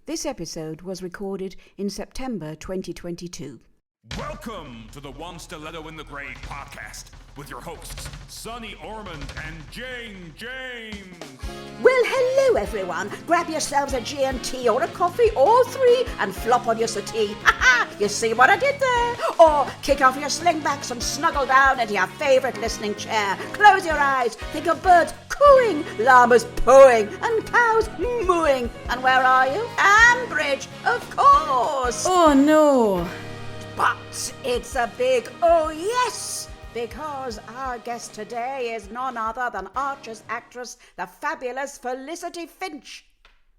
This episode was recorded in September 2022. Welcome to the One Stiletto in the Grave podcast with your hosts, Sonny Ormond and Jane James. Well, hello everyone. Grab yourselves a G&T or a coffee or three and flop on your settee. You see what I did there? Or kick off your slingbacks and snuggle down into your favourite listening chair. Close your eyes, think of birds cooing, llamas pooing and cows mooing. And where are you? Ambridge, of course. Oh no. But it's a big oh yes, because our guest today is none other than Archer's actress, the fabulous Felicity Finch.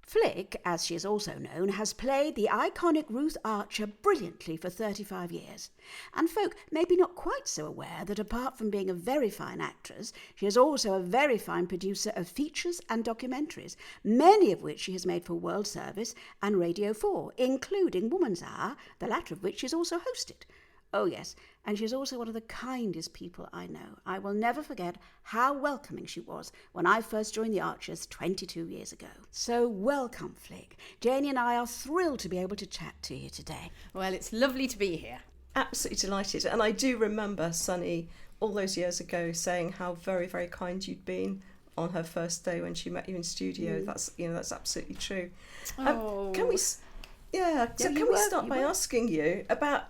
Flick, as she is also known, has played the iconic Ruth Archer brilliantly for 35 years. And folk may be not quite so aware that apart from being a very fine actress, she is also a very fine producer of features and documentaries, many of which she has made for World Service and Radio 4, including Woman's Hour, the latter of which she's also hosted. Oh yes, and she's also one of the kindest people I know. I will never forget how welcoming she was when I first joined the Archers 22 years ago. So welcome, Flick. Janie and I are thrilled to be able to chat to you today. Well, it's lovely to be here. Absolutely delighted. And I do remember Sonny all those years ago saying how very, very kind you'd been on her first day when she met you in studio. That's absolutely true. Oh. Can we start by asking you about,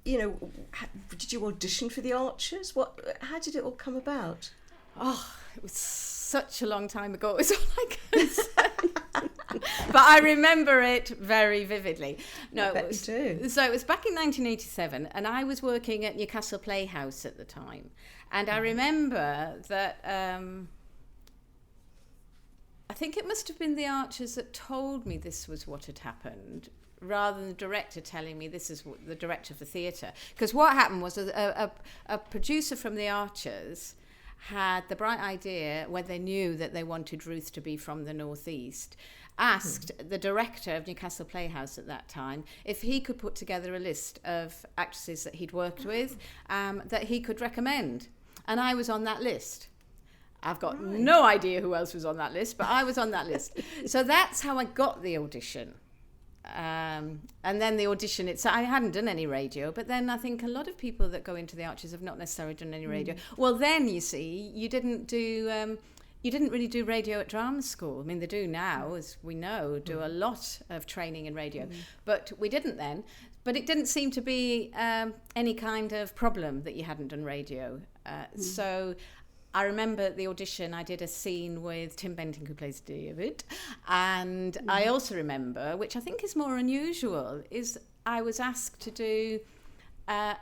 did you audition for the Archers? How did it all come about? Oh, it was such a long time ago. It's all I can say. But I remember it very vividly. No, I bet you do. So it was back in 1987, and I was working at Newcastle Playhouse at the time. And I remember that I think it must have been the Archers that told me this was what had happened, rather than the director telling me this is the director of the theatre. Because what happened was a producer from the Archers had the bright idea, when they knew that they wanted Ruth to be from the northeast, asked the director of Newcastle Playhouse at that time if he could put together a list of actresses that he'd worked with that he could recommend. And I was on that list. I've got no idea who else was on that list, but I was on that list. So that's how I got the audition. And then the audition, I hadn't done any radio, but then I think a lot of people that go into the Archers have not necessarily done any radio. Well, then you see, you didn't really do radio at drama school. I mean, they do now, as we know, do a lot of training in radio, but we didn't then. But it didn't seem to be any kind of problem that you hadn't done radio. So I remember the audition, I did a scene with Tim Benting, who plays David. And I also remember, which I think is more unusual, is I was asked to do a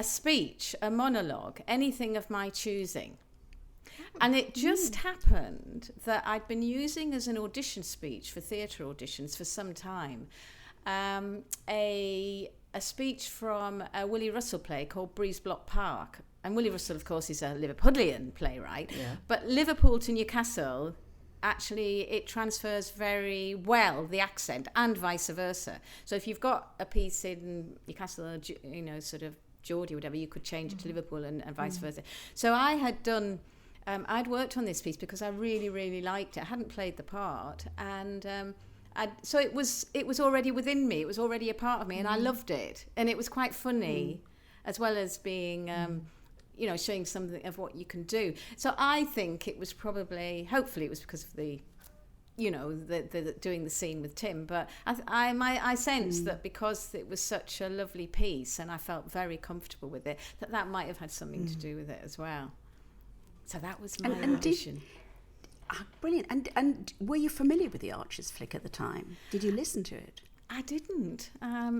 speech, a monologue, anything of my choosing. And it just happened that I'd been using as an audition speech for theatre auditions for some time a speech from a Willie Russell play called Breeze Block Park. And Willie Russell, of course, is a Liverpudlian playwright. Yeah. But Liverpool to Newcastle, actually, it transfers very well, the accent, and vice versa. So if you've got a piece in Newcastle, sort of Geordie or whatever, you could change it to Liverpool and vice versa. So I had done, I'd worked on this piece because I really, really liked it. I hadn't played the part. And so it was already within me. It was already a part of me, and I loved it. And it was quite funny, as well as being... showing something of what you can do. So I think it was hopefully it was because of the doing the scene with Tim. But I sensed that because it was such a lovely piece and I felt very comfortable with it, that might have had something to do with it as well. So that was my audition. Brilliant. And were you familiar with the Archers, Flick, at the time? Did you listen to it? I didn't. I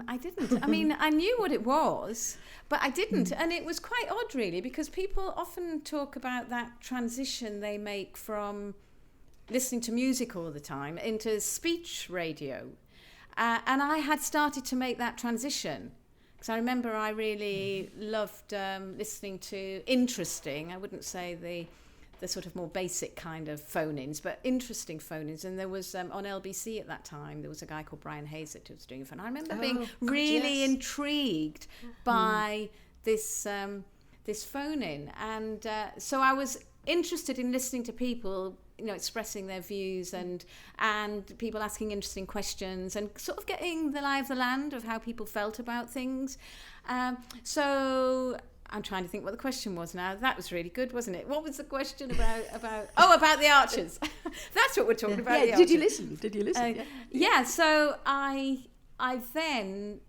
mean, I knew what it was, but I didn't. And it was quite odd, really, because people often talk about that transition they make from listening to music all the time into speech radio. And I had started to make that transition. Because I remember I really loved listening to interesting, I wouldn't say the sort of more basic kind of phone-ins, but interesting phone-ins. And there was, on LBC at that time, there was a guy called Brian Hayes that was doing a phone. I remember being really intrigued by this phone-in. And so I was interested in listening to people expressing their views and people asking interesting questions and sort of getting the lie of the land of how people felt about things. So I'm trying to think what the question was now. That was really good, wasn't it? What was the question about about the Archers? That's what we're talking about. Yeah, the did you Archers. listen? Did you listen? Yeah, so I then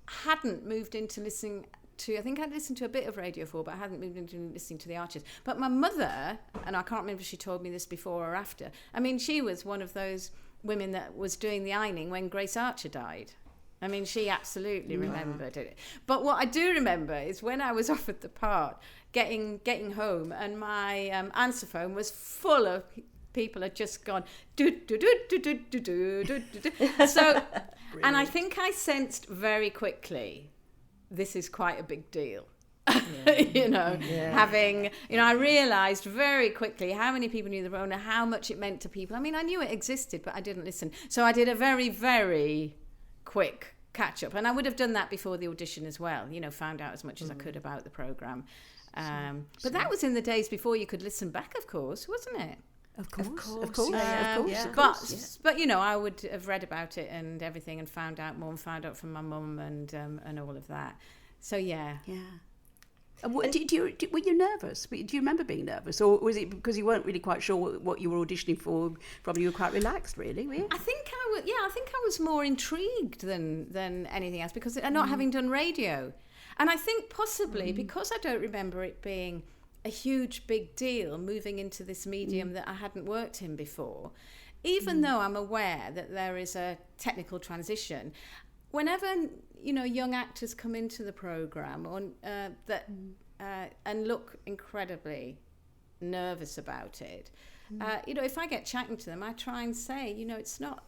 hadn't moved into listening to, I think I'd listened to a bit of Radio 4, but I hadn't moved into listening to the Archers. But my mother, and I can't remember if she told me this before or after, I mean, she was one of those women that was doing the ironing when Grace Archer died. I mean, she absolutely remembered it. But what I do remember is when I was offered the part, getting home, and my answer phone was full of people had just gone do do do do do do do do do. So, and I think I sensed very quickly, this is quite a big deal. Having, I realised very quickly how many people knew the Rwanda, how much it meant to people. I mean, I knew it existed, but I didn't listen. So I did a very, very quick catch up, and I would have done that before the audition as well. Found out as much as I could about the programme. But that was in the days before you could listen back, of course, wasn't it? Of course. But I would have read about it and everything, and found out more, and found out from my mum and all of that. So yeah. And were you nervous? Do you remember being nervous, or was it because you weren't really quite sure what you were auditioning for? Probably you were quite relaxed, really, were you? I think I was more intrigued than anything else, because not having done radio, and I think possibly because I don't remember it being a huge big deal moving into this medium that I hadn't worked in before, even though I'm aware that there is a technical transition. Whenever young actors come into the programme and look incredibly nervous about it, if I get chatting to them, I try and say, it's not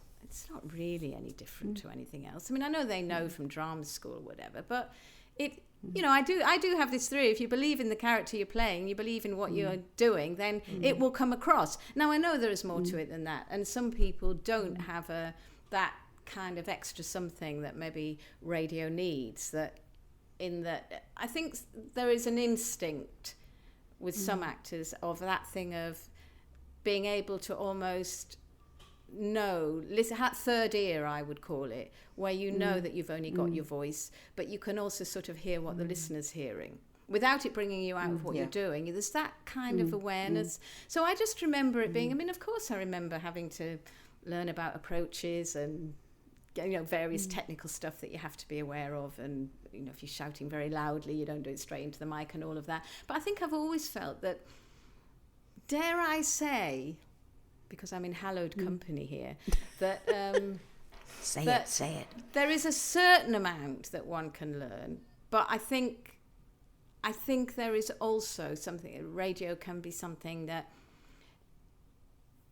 really any different to anything else. I mean, I know they know from drama school or whatever, but I do have this theory: if you believe in the character you're playing, you believe in what you're doing, then it will come across. Now, I know there is more to it than that, and some people don't have that kind of extra something that maybe radio needs. I think there is an instinct with some actors of that thing of being able to almost listen, that third ear, I would call it, where that you've only got your voice, but you can also sort of hear what the listener's hearing without it bringing you out of what you're doing. There's that kind of awareness. So I just remember it being, I mean, of course I remember having to learn about approaches and various technical stuff that you have to be aware of, and if you're shouting very loudly, you don't do it straight into the mic and all of that. But I think I've always felt that, dare I say, because I'm in hallowed company here, that say it. There is a certain amount that one can learn, but I think there is also something. Radio can be something that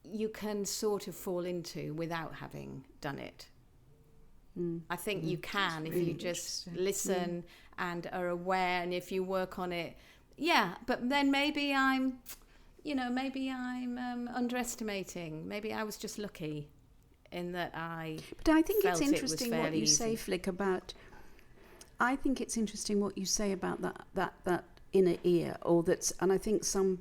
you can sort of fall into without having done it. I think you can if you just listen and are aware, and if you work on it. Yeah, but then maybe I'm underestimating. Maybe I was just lucky in that I. But I think it's felt interesting it was what you fairly say, easy. Flick, about. I think it's interesting what you say about that inner ear, and I think some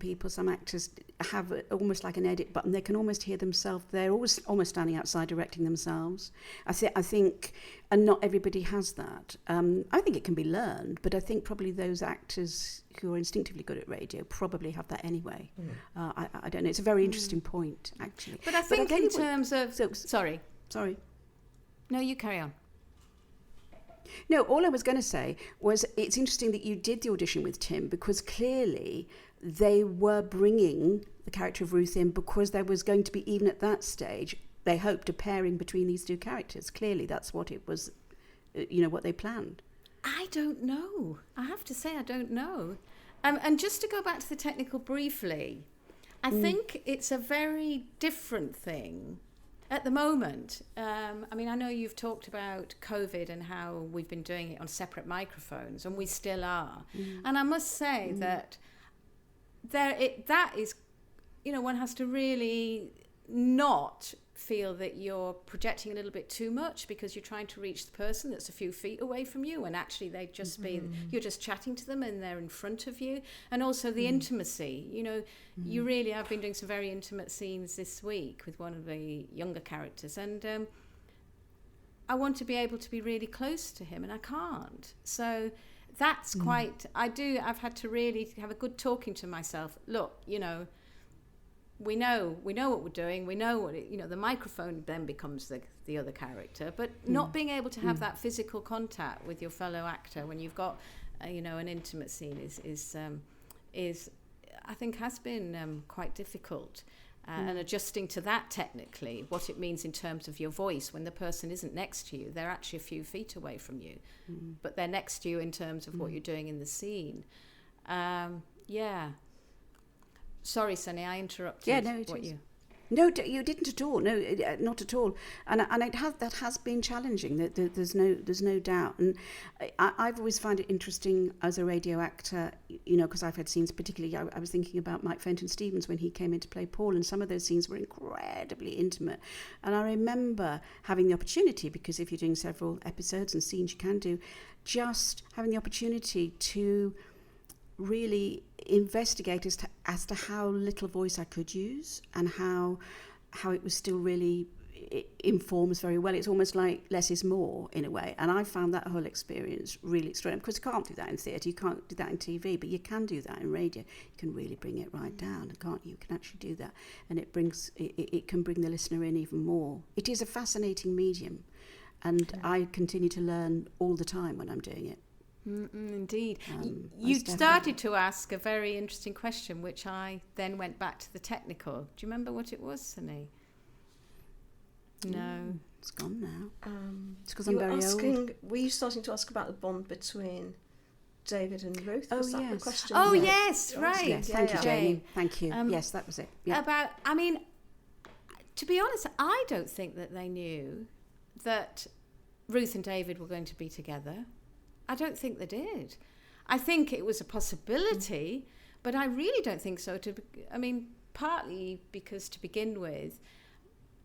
actors have almost like an edit button. They can almost hear themselves. They're always almost standing outside directing themselves. I think, and not everybody has that. I think it can be learned, but I think probably those actors who are instinctively good at radio probably have that anyway. I don't know. It's a very interesting point, actually. But I think in terms of... Sorry. No, you carry on. No, all I was going to say was it's interesting that you did the audition with Tim, because clearly they were bringing the character of Ruth in because there was going to be, even at that stage, they hoped a pairing between these two characters. Clearly that's what it was, what they planned. I don't know. I have to say I don't know. And just to go back to the technical briefly, I think it's a very different thing at the moment. I mean, I know you've talked about COVID and how we've been doing it on separate microphones, and we still are. And I must say that that is, one has to really not feel that you're projecting a little bit too much because you're trying to reach the person that's a few feet away from you, and actually they'd just be, you're just chatting to them and they're in front of you. And also the intimacy, you know, you really have been doing some very intimate scenes this week with one of the younger characters, and I want to be able to be really close to him, and I can't. So that's quite, I've had to really have a good talking to myself. Look, you know, we know what we're doing. We know what you know. The microphone then becomes the other character, but not being able to have that physical contact with your fellow actor when you've got, you know, an intimate scene is I think has been quite difficult. And adjusting to that technically, what it means in terms of your voice when the person isn't next to you, they're actually a few feet away from you, but they're next to you in terms of what you're doing in the scene. Yeah. Sorry, Sunny, I interrupted. Yeah, no, No, you didn't at all. No, not at all. And that has been challenging. There's no doubt. And I've always found it interesting as a radio actor, you know, because I've had scenes, particularly I was thinking about Mike Fenton Stevens when he came in to play Paul, and some of those scenes were incredibly intimate. And I remember having the opportunity, because if you're doing several episodes and scenes you can do, just having the opportunity to really investigate as to how little voice I could use, and how it was still really, it informs very well. It's almost like less is more in a way, and I found that whole experience really extraordinary, because you can't do that in theatre, you can't do that in TV, but you can do that in radio. You can really bring it right down, can't you? You can actually do that, and it can bring the listener in even more. It is a fascinating medium, and I continue to learn all the time when I'm doing it. Indeed. You started to ask a very interesting question, which I then went back to the technical. Do you remember what it was, Sunny? No. It's gone now. It's because I'm very old. Were you starting to ask about the bond between David and Ruth? Oh, was that yes. the question? Oh, yes, right. Yes, thank you, Jane. Thank you. Yes, that was it. Yeah. To be honest, I don't think that they knew that Ruth and David were going to be together. I don't think they did. I think it was a possibility, but I really don't think so. Partly because to begin with,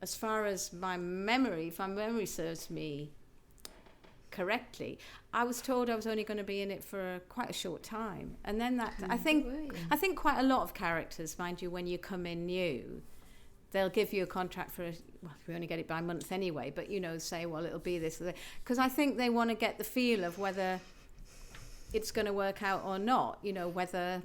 as far as my memory, if my memory serves me correctly, I was told I was only going to be in it for quite a short time. And then I think quite a lot of characters, mind you, when you come in new, they'll give you a contract for, we only get it by month anyway, but, you know, say, well, it'll be this. Because I think they want to get the feel of whether it's going to work out or not, you know, whether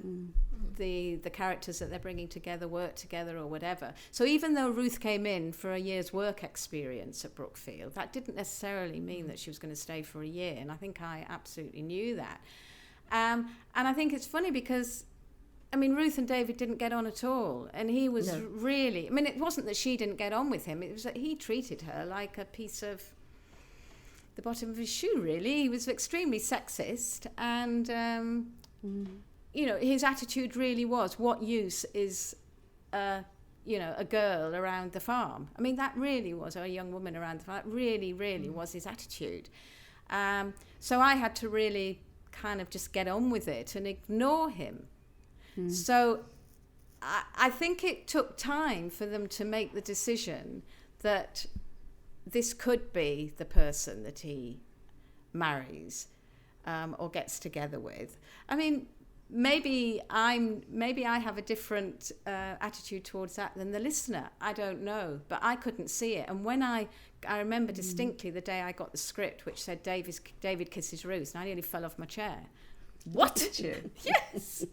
the characters that they're bringing together work together or whatever. So even though Ruth came in for a year's work experience at Brookfield, that didn't necessarily mean that she was going to stay for a year. And I think I absolutely knew that. And I think it's funny because, Ruth and David didn't get on at all. And he was really... it wasn't that she didn't get on with him. It was that he treated her like a piece of the bottom of his shoe, really. He was extremely sexist. And, you know, his attitude really was, what use is, a girl around the farm? That really was, a young woman around the farm. That really, really was his attitude. So I had to really kind of just get on with it and ignore him. So I think it took time for them to make the decision that this could be the person that he marries or gets together with. Maybe I have a different attitude towards that than the listener. I don't know, but I couldn't see it. And when I remember distinctly the day I got the script, which said David kisses Ruth, and I nearly fell off my chair. What? Did you? Yes.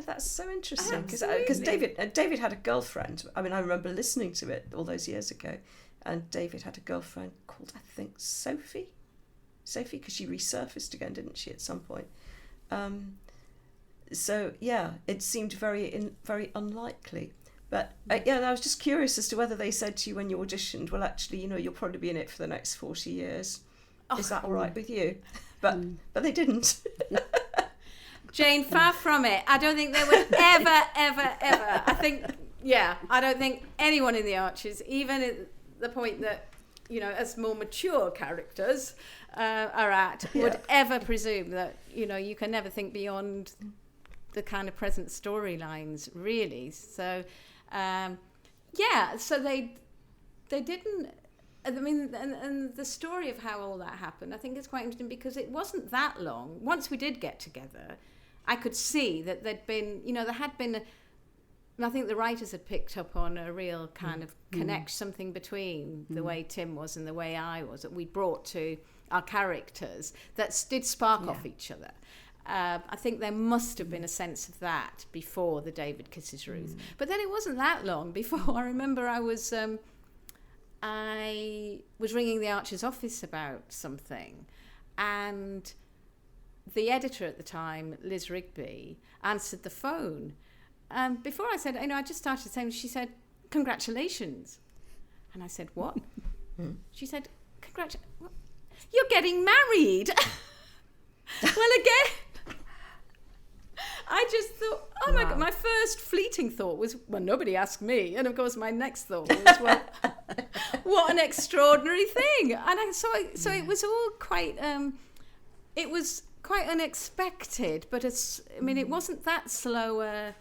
That's so interesting, because David had a girlfriend. I remember listening to it all those years ago, and David had a girlfriend called, I think, Sophie, because she resurfaced again, didn't she, at some point? So yeah, it seemed very unlikely. But I was just curious as to whether they said to you when you auditioned, well, actually, you know, you'll probably be in it for the next 40 years. Is that all right with you? But they didn't. Jane, far from it. I don't think they would ever. I don't think anyone in the Archers, even at the point that, you know, as more mature characters are at, would ever presume that, you know, you can never think beyond the kind of present storylines, really. So, so they didn't. I mean, and the story of how all that happened, I think is quite interesting because it wasn't that long. Once we did get together, I could see that there had been. I think the writers had picked up on a real kind of something between the way Tim was and the way I was that we brought to our characters that did spark off each other. I think there must have been a sense of that before the David kisses Ruth. But then it wasn't that long before I remember I was ringing the Archer's office about something, and the editor at the time, Liz Rigby, answered the phone. Before I said, I just started saying, she said, "Congratulations." And I said, "What?" She said, "Congratulations. You're getting married." Well, again, I just thought, oh my God, my first fleeting thought was, well, nobody asked me. And of course, my next thought was, well, what an extraordinary thing. And so it was all quite, it was quite unexpected, but it wasn't that slower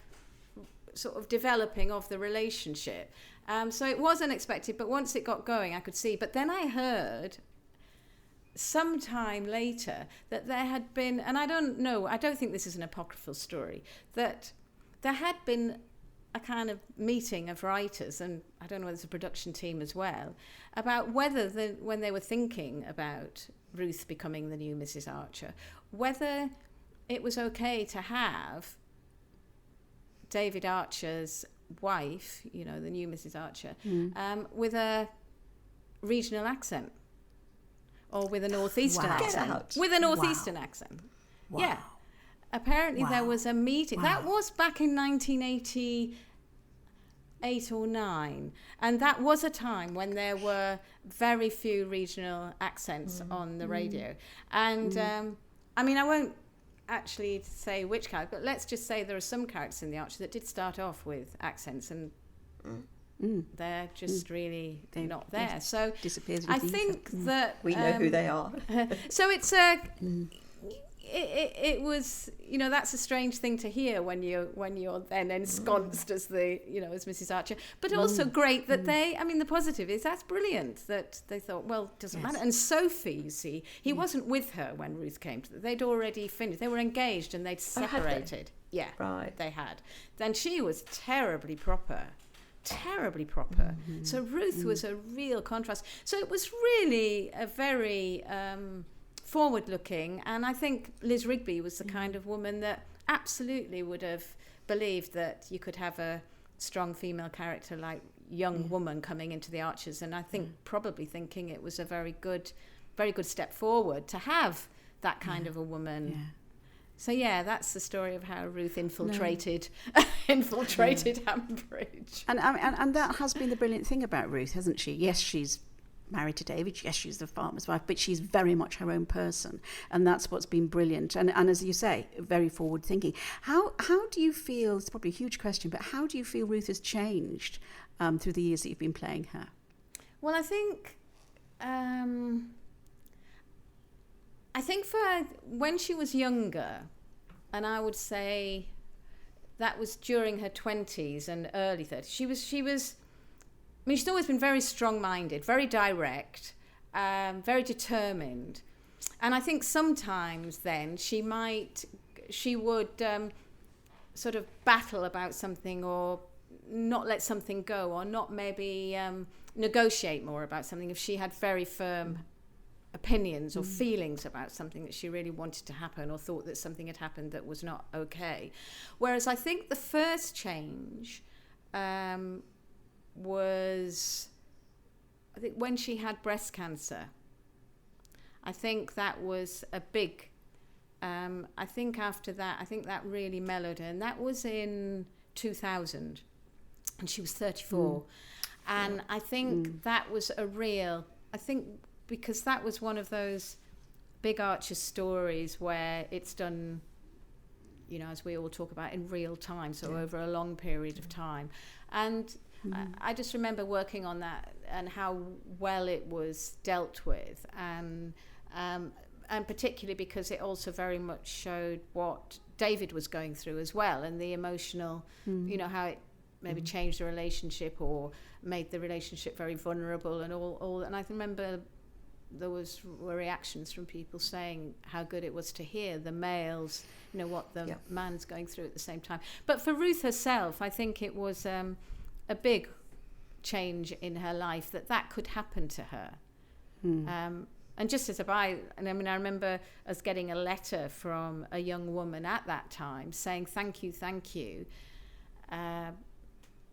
sort of developing of the relationship. So it was unexpected, but once it got going, I could see. But then I heard sometime later that there had been, and I don't think this is an apocryphal story, that there had been a kind of meeting of writers, and I don't know whether it's a production team as well, about whether when they were thinking about Ruth becoming the new Mrs. Archer, whether it was okay to have David Archer's wife, the new Mrs. Archer, with a regional accent. Or with a northeastern accent. With a northeastern accent. Wow. Yeah. Apparently there was a meeting. Wow. That was back in 1988 or 9. And that was a time when there were very few regional accents on the radio. And, I won't actually say which character, but let's just say there are some characters in The Archer that did start off with accents and... they're just really not there. So I think that we know who they are. So it's it was that's a strange thing to hear when you're then ensconced as as Mrs. Archer, but also great that the positive is that's brilliant that they thought, well, it doesn't matter. And Sophie, you see, he wasn't with her when Ruth came to them. They'd already finished. They were engaged and they'd separated. Yeah, right. They had. Then she was terribly proper. So Ruth was a real contrast. So it was really a very forward-looking, and I think Liz Rigby was the kind of woman that absolutely would have believed that you could have a strong female character like young woman coming into the Archers, and I think probably thinking it was a very good step forward to have that kind of a woman. Yeah. So that's the story of how Ruth infiltrated Ambridge. And that has been the brilliant thing about Ruth, hasn't she? Yes, she's married to David. Yes, she's the farmer's wife, but she's very much her own person, and that's what's been brilliant. And as you say, very forward thinking. How do you feel? It's probably a huge question, but how do you feel Ruth has changed through the years that you've been playing her? Well, I think for when she was younger, and I would say that was during her 20s and early 30s, she was she's always been very strong-minded, very direct, very determined. And I think sometimes then she would sort of battle about something or not let something go or not maybe negotiate more about something if she had very firm opinions or feelings about something that she really wanted to happen or thought that something had happened that was not okay. Whereas I think the first change was, I think when she had breast cancer. I think that was a big, I think after that, I think that really mellowed her. And that was in 2000. And she was 34. And I think that was a real, because that was one of those big Archer stories where it's done, as we all talk about, in real time, so over a long period of time. And I just remember working on that and how well it was dealt with, and particularly because it also very much showed what David was going through as well, and the emotional, how it maybe changed the relationship or made the relationship very vulnerable and all. And I remember there were reactions from people saying how good it was to hear the males, what the man's going through at the same time. But for Ruth herself, I think it was a big change in her life that could happen to her. And just as I remember us getting a letter from a young woman at that time saying, thank you.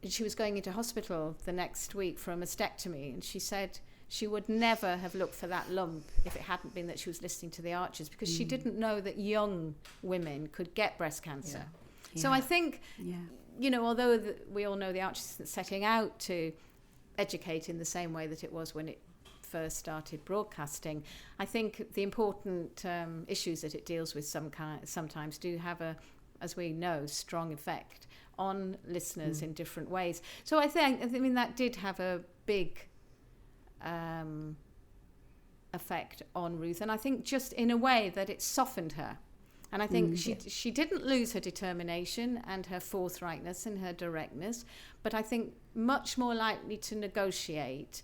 She was going into hospital the next week for a mastectomy, and she said she would never have looked for that lump if it hadn't been that she was listening to the Archers, because she didn't know that young women could get breast cancer. So I think, although we all know the Archers isn't setting out to educate in the same way that it was when it first started broadcasting, I think the important issues that it deals with sometimes do have a, as we know, strong effect on listeners in different ways. So I mean that did have a big effect on Ruth, and I think just in a way that it softened her. And I think she didn't lose her determination and her forthrightness and her directness, but I think much more likely to negotiate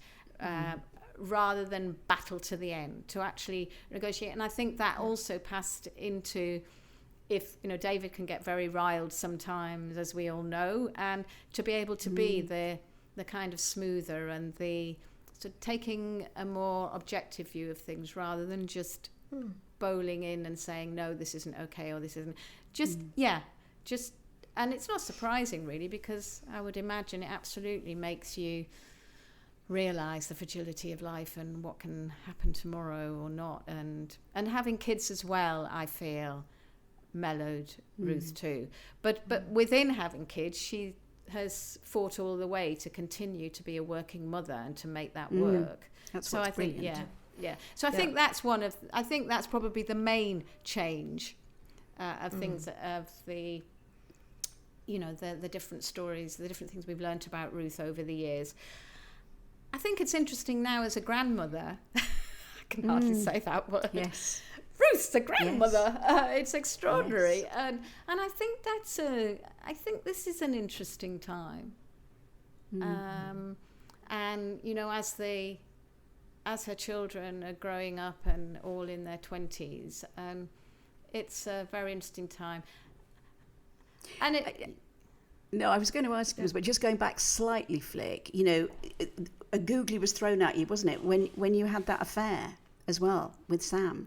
rather than battle to the end, to actually negotiate. And I think that also passed into, if David can get very riled sometimes, as we all know, and to be able to be the kind of smoother and the sort of taking a more objective view of things rather than just bowling in and saying, no, this isn't okay, or this isn't just and it's not surprising really, because I would imagine it absolutely makes you realize the fragility of life and what can happen tomorrow or not, and having kids as well, I feel mellowed Ruth too, but within having kids, she has fought all the way to continue to be a working mother and to make that work. That's so what's I think brilliant. So I think that's I think that's probably the main change of things, of the the different stories, the different things we've learnt about Ruth over the years. I think it's interesting now as a grandmother. I can hardly say that word. Yes. Ruth's a grandmother. It's extraordinary, and I think I think this is an interesting time. And as her children are growing up and all in their 20s, it's a very interesting time. And No, I was going to ask you, but just going back slightly, Flick, a googly was thrown at you, wasn't it, when you had that affair as well with Sam?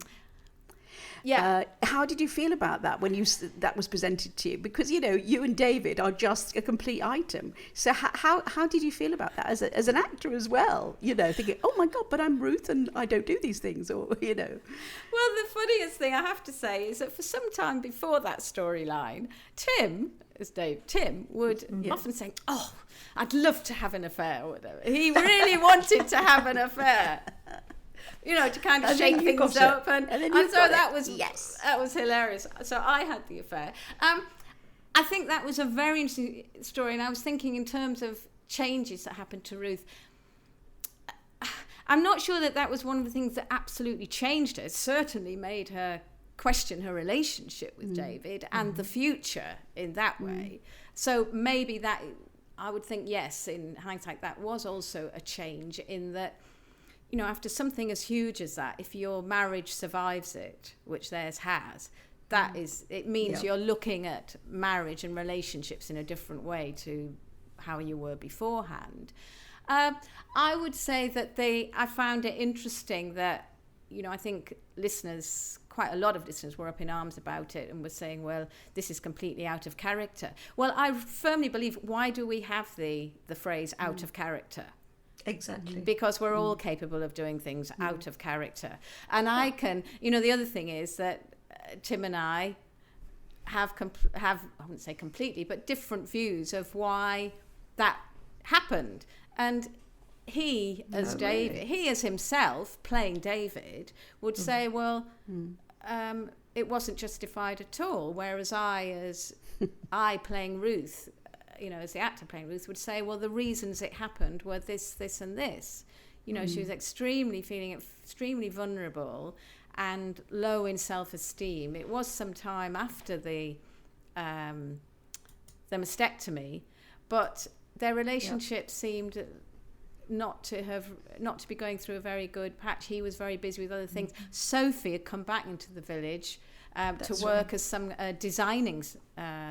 Yeah. How did you feel about that when that was presented to you? Because you and David are just a complete item. So how did you feel about that as an actor as well? Thinking, oh my God, but I'm Ruth and I don't do these things, or Well, the funniest thing I have to say is that for some time before that storyline, Tim would often say, "Oh, I'd love to have an affair," or whatever. He really wanted to have an affair. To kind of shake things up, and so that was hilarious. So I had the affair. I think that was a very interesting story, and I was thinking in terms of changes that happened to Ruth. I'm not sure that was one of the things that absolutely changed her. It certainly made her question her relationship with David and the future in that way. So maybe that, I would think, yes, in hindsight, that was also a change in that, after something as huge as that, if your marriage survives it, which theirs has, it means you're looking at marriage and relationships in a different way to how you were beforehand. I would say that I found it interesting that, I think quite a lot of listeners were up in arms about it and were saying, well, this is completely out of character. Well, I firmly believe, why do we have the phrase out of character? Exactly. Because we're all capable of doing things out of character. And I can, the other thing is that Tim and I have, I wouldn't say completely, but different views of why that happened. And he, as himself, playing David, would say, well, it wasn't justified at all. Whereas I playing Ruth, as the actor playing Ruth, would say, well, the reasons it happened were this, this, and this. She was feeling extremely vulnerable and low in self-esteem. It was some time after the mastectomy, but their relationship seemed not to be going through a very good patch. He was very busy with other things. Sophie had come back into the village to work as some designing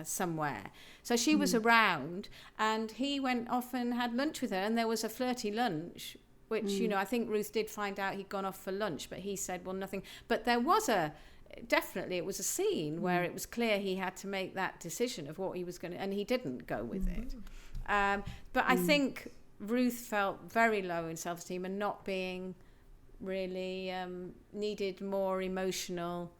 somewhere. So she was around, and he went off and had lunch with her, and there was a flirty lunch, which, you know, I think Ruth did find out he'd gone off for lunch, but he said, well, nothing. But there was definitely it was a scene where it was clear he had to make that decision of what he was going to, and he didn't go with it. But I think Ruth felt very low in self-esteem and not being really needed more emotional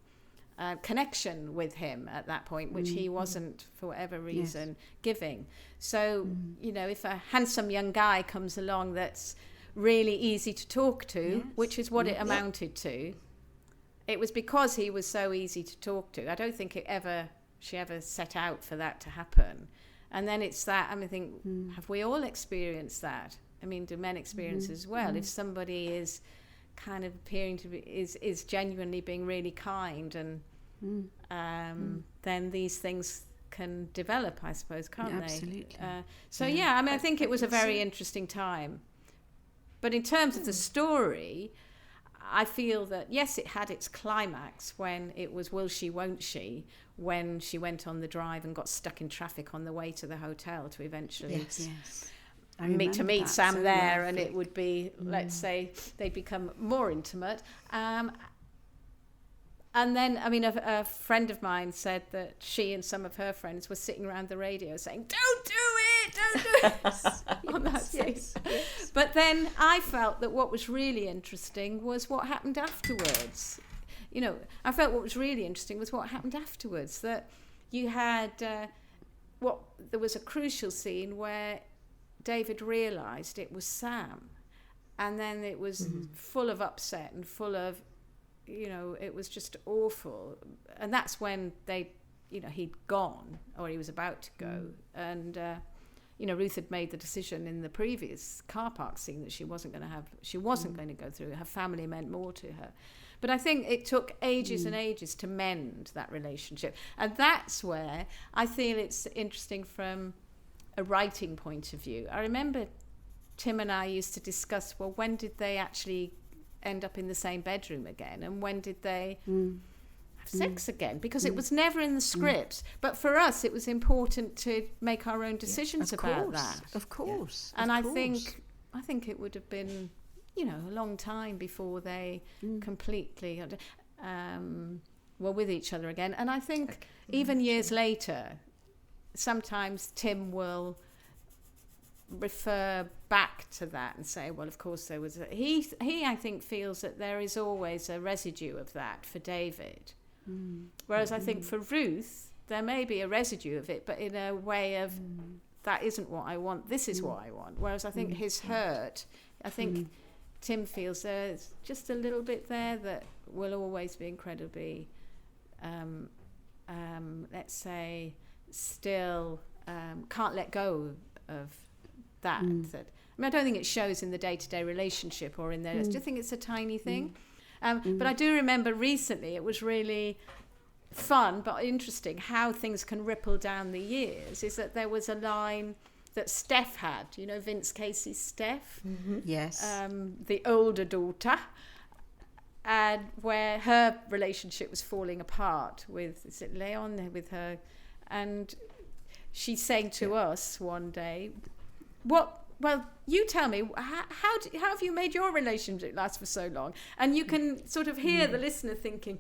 connection with him at that point, which he wasn't, for whatever reason, giving. So, you know, if a handsome young guy comes along that's really easy to talk to, which is what it amounted to, it was because he was so easy to talk to. I don't think she ever set out for that to happen. And then it's that, I mean, I think, have we all experienced that? I mean, do men experience it as well? If somebody is kind of appearing to be, is genuinely being really kind, and then these things can develop, I suppose, can't they? Absolutely. I mean, I think it was a very interesting time. But in terms of the story, I feel that, yes, it had its climax when it was will she, won't she, when she went on the drive and got stuck in traffic on the way to the hotel to eventually meet Sam there, and it would be, let's say, they'd become more intimate. And then, I mean, a friend of mine said that she and some of her friends were sitting around the radio saying, don't do it, on that scene. But then I felt that what was really interesting was what happened afterwards. You know, I felt what was really interesting was what happened afterwards, that you had, there was a crucial scene where David realised it was Sam, and then it was full of upset and full of, you know, it was just awful. And that's when he'd gone, or he was about to go. And, you know, Ruth had made the decision in the previous car park scene that she wasn't going to go through. Her family meant more to her. But I think it took ages and ages to mend that relationship. And that's where I feel it's interesting from a writing point of view. I remember Tim and I used to discuss, well, when did they actually end up in the same bedroom again, and when did they have sex again? Because it was never in the script, but for us it was important to make our own decisions about that. Of course. And I think it would have been, you know, a long time before they completely were with each other again. And I think even years later, sometimes Tim will refer back to that and say, well, of course there was he I think feels that there is always a residue of that for David, whereas I think for Ruth there may be a residue of it, but in a way of that isn't what I want, this is what I want. Whereas I think his hurt, I think Tim feels there's just a little bit there that will always be incredibly let's say still can't let go of that. I mean, I don't think it shows in the day-to-day relationship or in there. I just think it's a tiny thing. But I do remember recently it was really fun but interesting how things can ripple down the years, is that there was a line that Steph had, you know, Vince Casey's Steph, Yes. the older daughter, and where her relationship was falling apart with, is it Leon, with her, and she's saying to us one day, well, you tell me, how have you made your relationship last for so long? And you can sort of hear the listener thinking,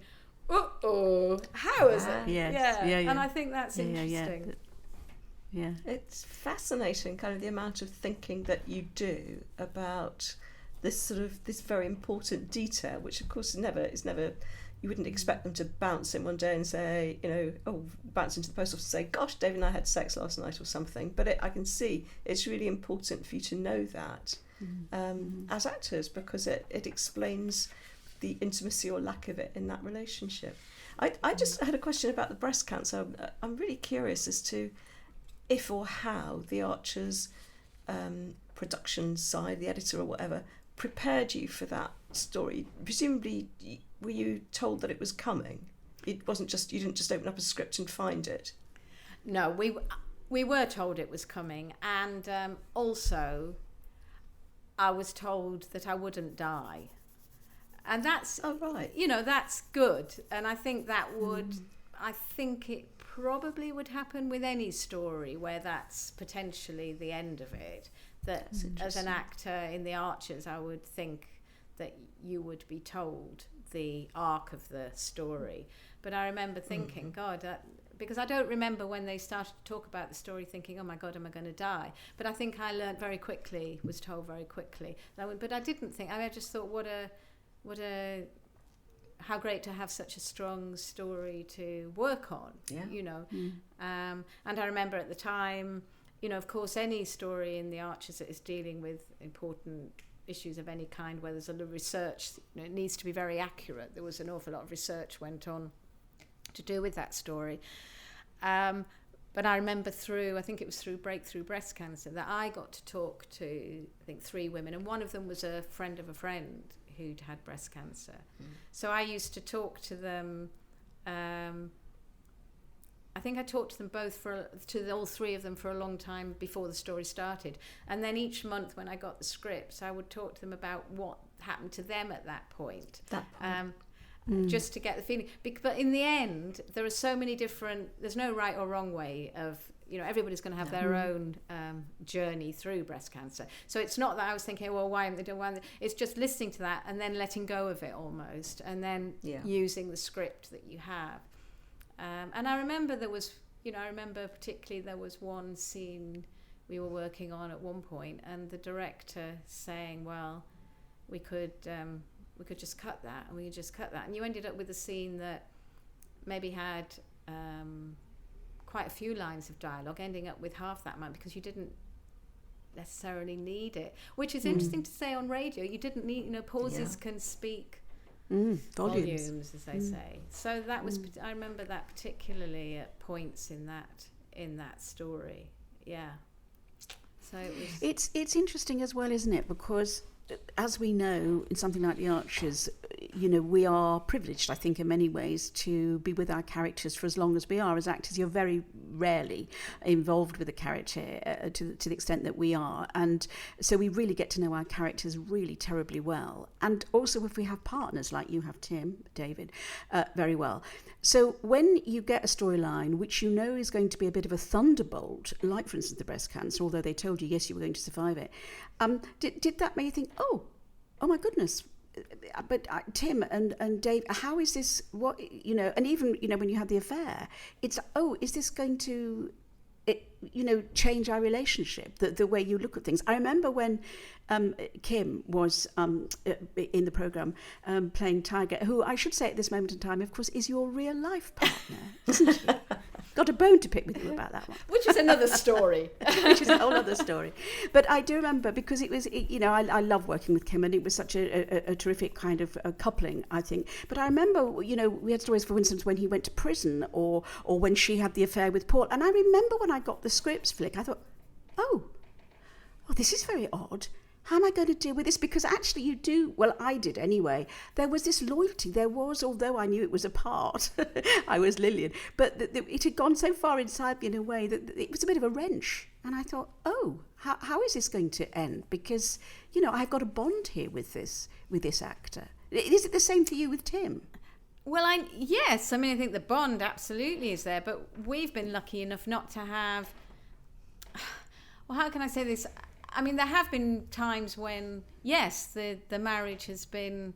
how is it? Yes. Yeah. And I think that's interesting. Yeah. It's fascinating, kind of the amount of thinking that you do about this very important detail, which of course is never. You wouldn't expect them to bounce in one day and say, you know, bounce into the post office and say, gosh, David and I had sex last night or something. But I can see it's really important for you to know that as actors, because it explains the intimacy or lack of it in that relationship. I just had a question about the breast cancer. I'm really curious as to if or how the Archers production side, the editor or whatever, prepared you for that story. Presumably, were you told that it was coming? It wasn't just, you didn't just open up a script and find it. No, we were told it was coming, and also I was told that I wouldn't die. And that's, that's good. And I think that I think it probably would happen with any story where that's potentially the end of it. That as an actor in The Archers, I would think that you would be told the arc of the story. But I remember thinking, because I don't remember when they started to talk about the story thinking, oh my God, am I going to die? But I think I learned very quickly, was told very quickly. But I didn't think, I just thought, how great to have such a strong story to work on, And I remember at the time, of course, any story in The Archers that is dealing with important issues of any kind, where there's a little research, it needs to be very accurate. There was an awful lot of research went on to do with that story. But I remember I think it was through Breakthrough Breast Cancer, that I got to talk to, I think, 3 women, and one of them was a friend of a friend who'd had breast cancer. So I used to talk to them. I think I talked to them both to all 3 of them for a long time before the story started. And then each month when I got the scripts, I would talk to them about what happened to them at that point. Just to get the feeling. But in the end, there are so many there's no right or wrong way of, everybody's going to have their own journey through breast cancer. So it's not that I was thinking, well, why haven't they done one? It's just listening to that and then letting go of it almost, and then using the script that you have. And I remember there was, particularly there was one scene we were working on at one point, and the director saying, well, we could just cut that, and we could just cut that. And you ended up with a scene that maybe had quite a few lines of dialogue, ending up with half that amount because you didn't necessarily need it, which is interesting to say on radio. You didn't need, pauses can speak volumes, as they say. So that was, I remember that particularly at points in that story. Yeah. So it was. It's interesting as well, isn't it? Because as we know, in something like The Archers, we are privileged, I think, in many ways, to be with our characters for as long as we are. As actors, you're very rarely involved with a character to the extent that we are. And so we really get to know our characters really terribly well. And also if we have partners like you have, David, very well. So when you get a storyline which is going to be a bit of a thunderbolt, like, for instance, the breast cancer, although they told you, yes, you were going to survive it, did that make you think, oh my goodness, but Tim and Dave, how is this, what, and even, when you had the affair, it's, is this going to, change our relationship, the way you look at things? I remember when Kim was in the programme playing Tiger, who I should say at this moment in time, of course, is your real life partner, isn't she? Got a bone to pick with you about that one. Which is another story. Which is a whole other story. But I do remember, because it was, I love working with Kim, and it was such a terrific kind of coupling, I think. But I remember, we had stories, for instance, when he went to prison, or when she had the affair with Paul. And I remember when I got the scripts, Flick, I thought, well, this is very odd. How am I going to deal with this? Because actually you do, well, I did anyway. There was this loyalty. There was, although I knew it was a part, I was Lillian, but it had gone so far inside me in a way that it was a bit of a wrench. And I thought, how is this going to end? Because, I've got a bond here with this actor. Is it the same for you with Tim? Well, yes. I mean, I think the bond absolutely is there, but we've been lucky enough not to have, well, how can I say this? I mean, there have been times when, yes, the marriage has been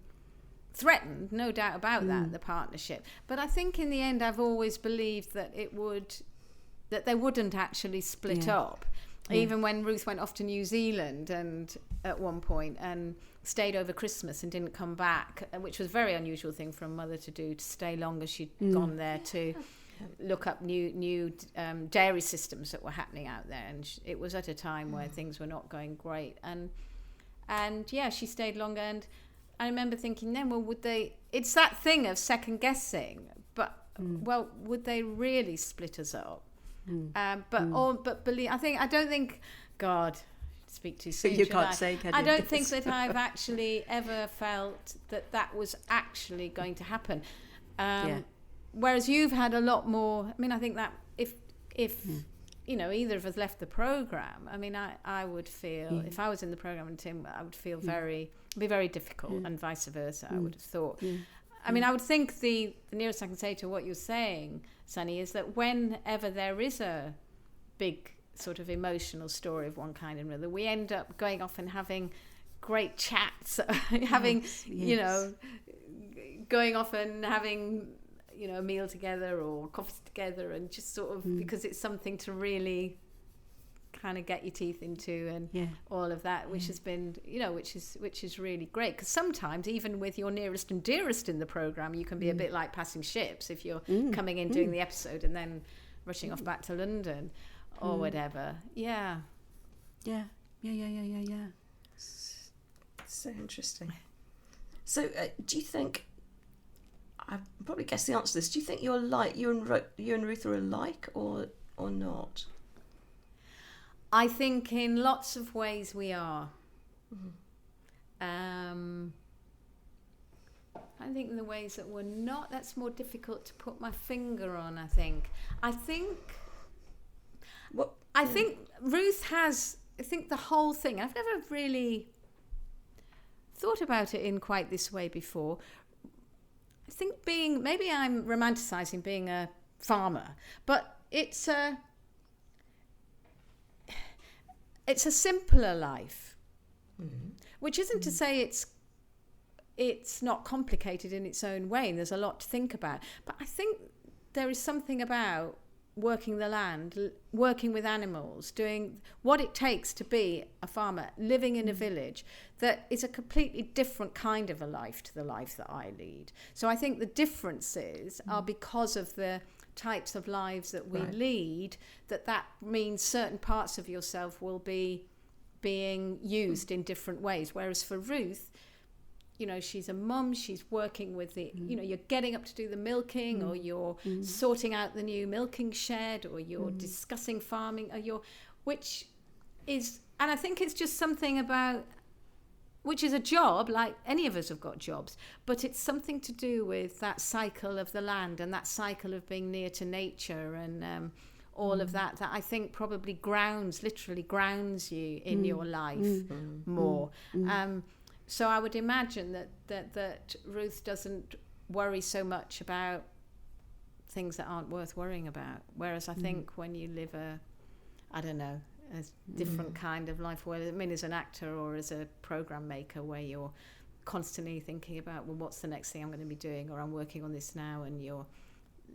threatened, no doubt about that, the partnership. But I think in the end, I've always believed that they wouldn't actually split up. Even when Ruth went off to New Zealand and at one point and stayed over Christmas and didn't come back, which was a very unusual thing for a mother to do, to stay longer. She'd gone there to look up new dairy systems that were happening out there, and it was at a time where things were not going great, and she stayed longer. And I remember thinking then, well, would they, it's that thing of second guessing, but well, would they really split us up? But believe, I don't think, God, speak too soon. You can't say, can you? I don't think that I've actually ever felt that was actually going to happen. Whereas you've had a lot more. I mean, I think that if either of us left the program, I mean, I would feel, if I was in the program and Tim, I would feel be very difficult, and vice versa, I would have thought. I mean, I would think the nearest I can say to what you're saying, Sunny, is that whenever there is a big sort of emotional story of one kind or another, we end up going off and having great chats, having, going off and having, a meal together or coffee together, and just sort of, because it's something to really kind of get your teeth into, and all of that, which has been, which is really great, because sometimes even with your nearest and dearest in the program, you can be a bit like passing ships if you're coming in doing the episode and then rushing off back to London or whatever. Yeah. So interesting. So do you think, I probably guess the answer to this, do you think you and Ruth are alike or not? I think in lots of ways we are. I think in the ways that we're not, that's more difficult to put my finger on, I think. I think Ruth has, I think the whole thing, I've never really thought about it in quite this way before. I think maybe I'm romanticising being a farmer, but it's a simpler life, which isn't to say it's not complicated in its own way, and there's a lot to think about. But I think there is something about working the land, working with animals, doing what it takes to be a farmer, living in a village, that is a completely different kind of a life to the life that I lead. So I think the differences are because of the types of lives that we lead, that means certain parts of yourself will be being used in different ways. Whereas for Ruth, she's a mum, she's working with the, you're getting up to do the milking, or you're sorting out the new milking shed, or you're discussing farming, or which is, and I think it's just something about, which is a job, like any of us have got jobs, but it's something to do with that cycle of the land and that cycle of being near to nature, and all of that I think probably literally grounds you in your life more. So I would imagine that Ruth doesn't worry so much about things that aren't worth worrying about. Whereas I think when you live a different kind of life, as an actor or as a program maker, where you're constantly thinking about, well, what's the next thing I'm going to be doing, or I'm working on this now, and you're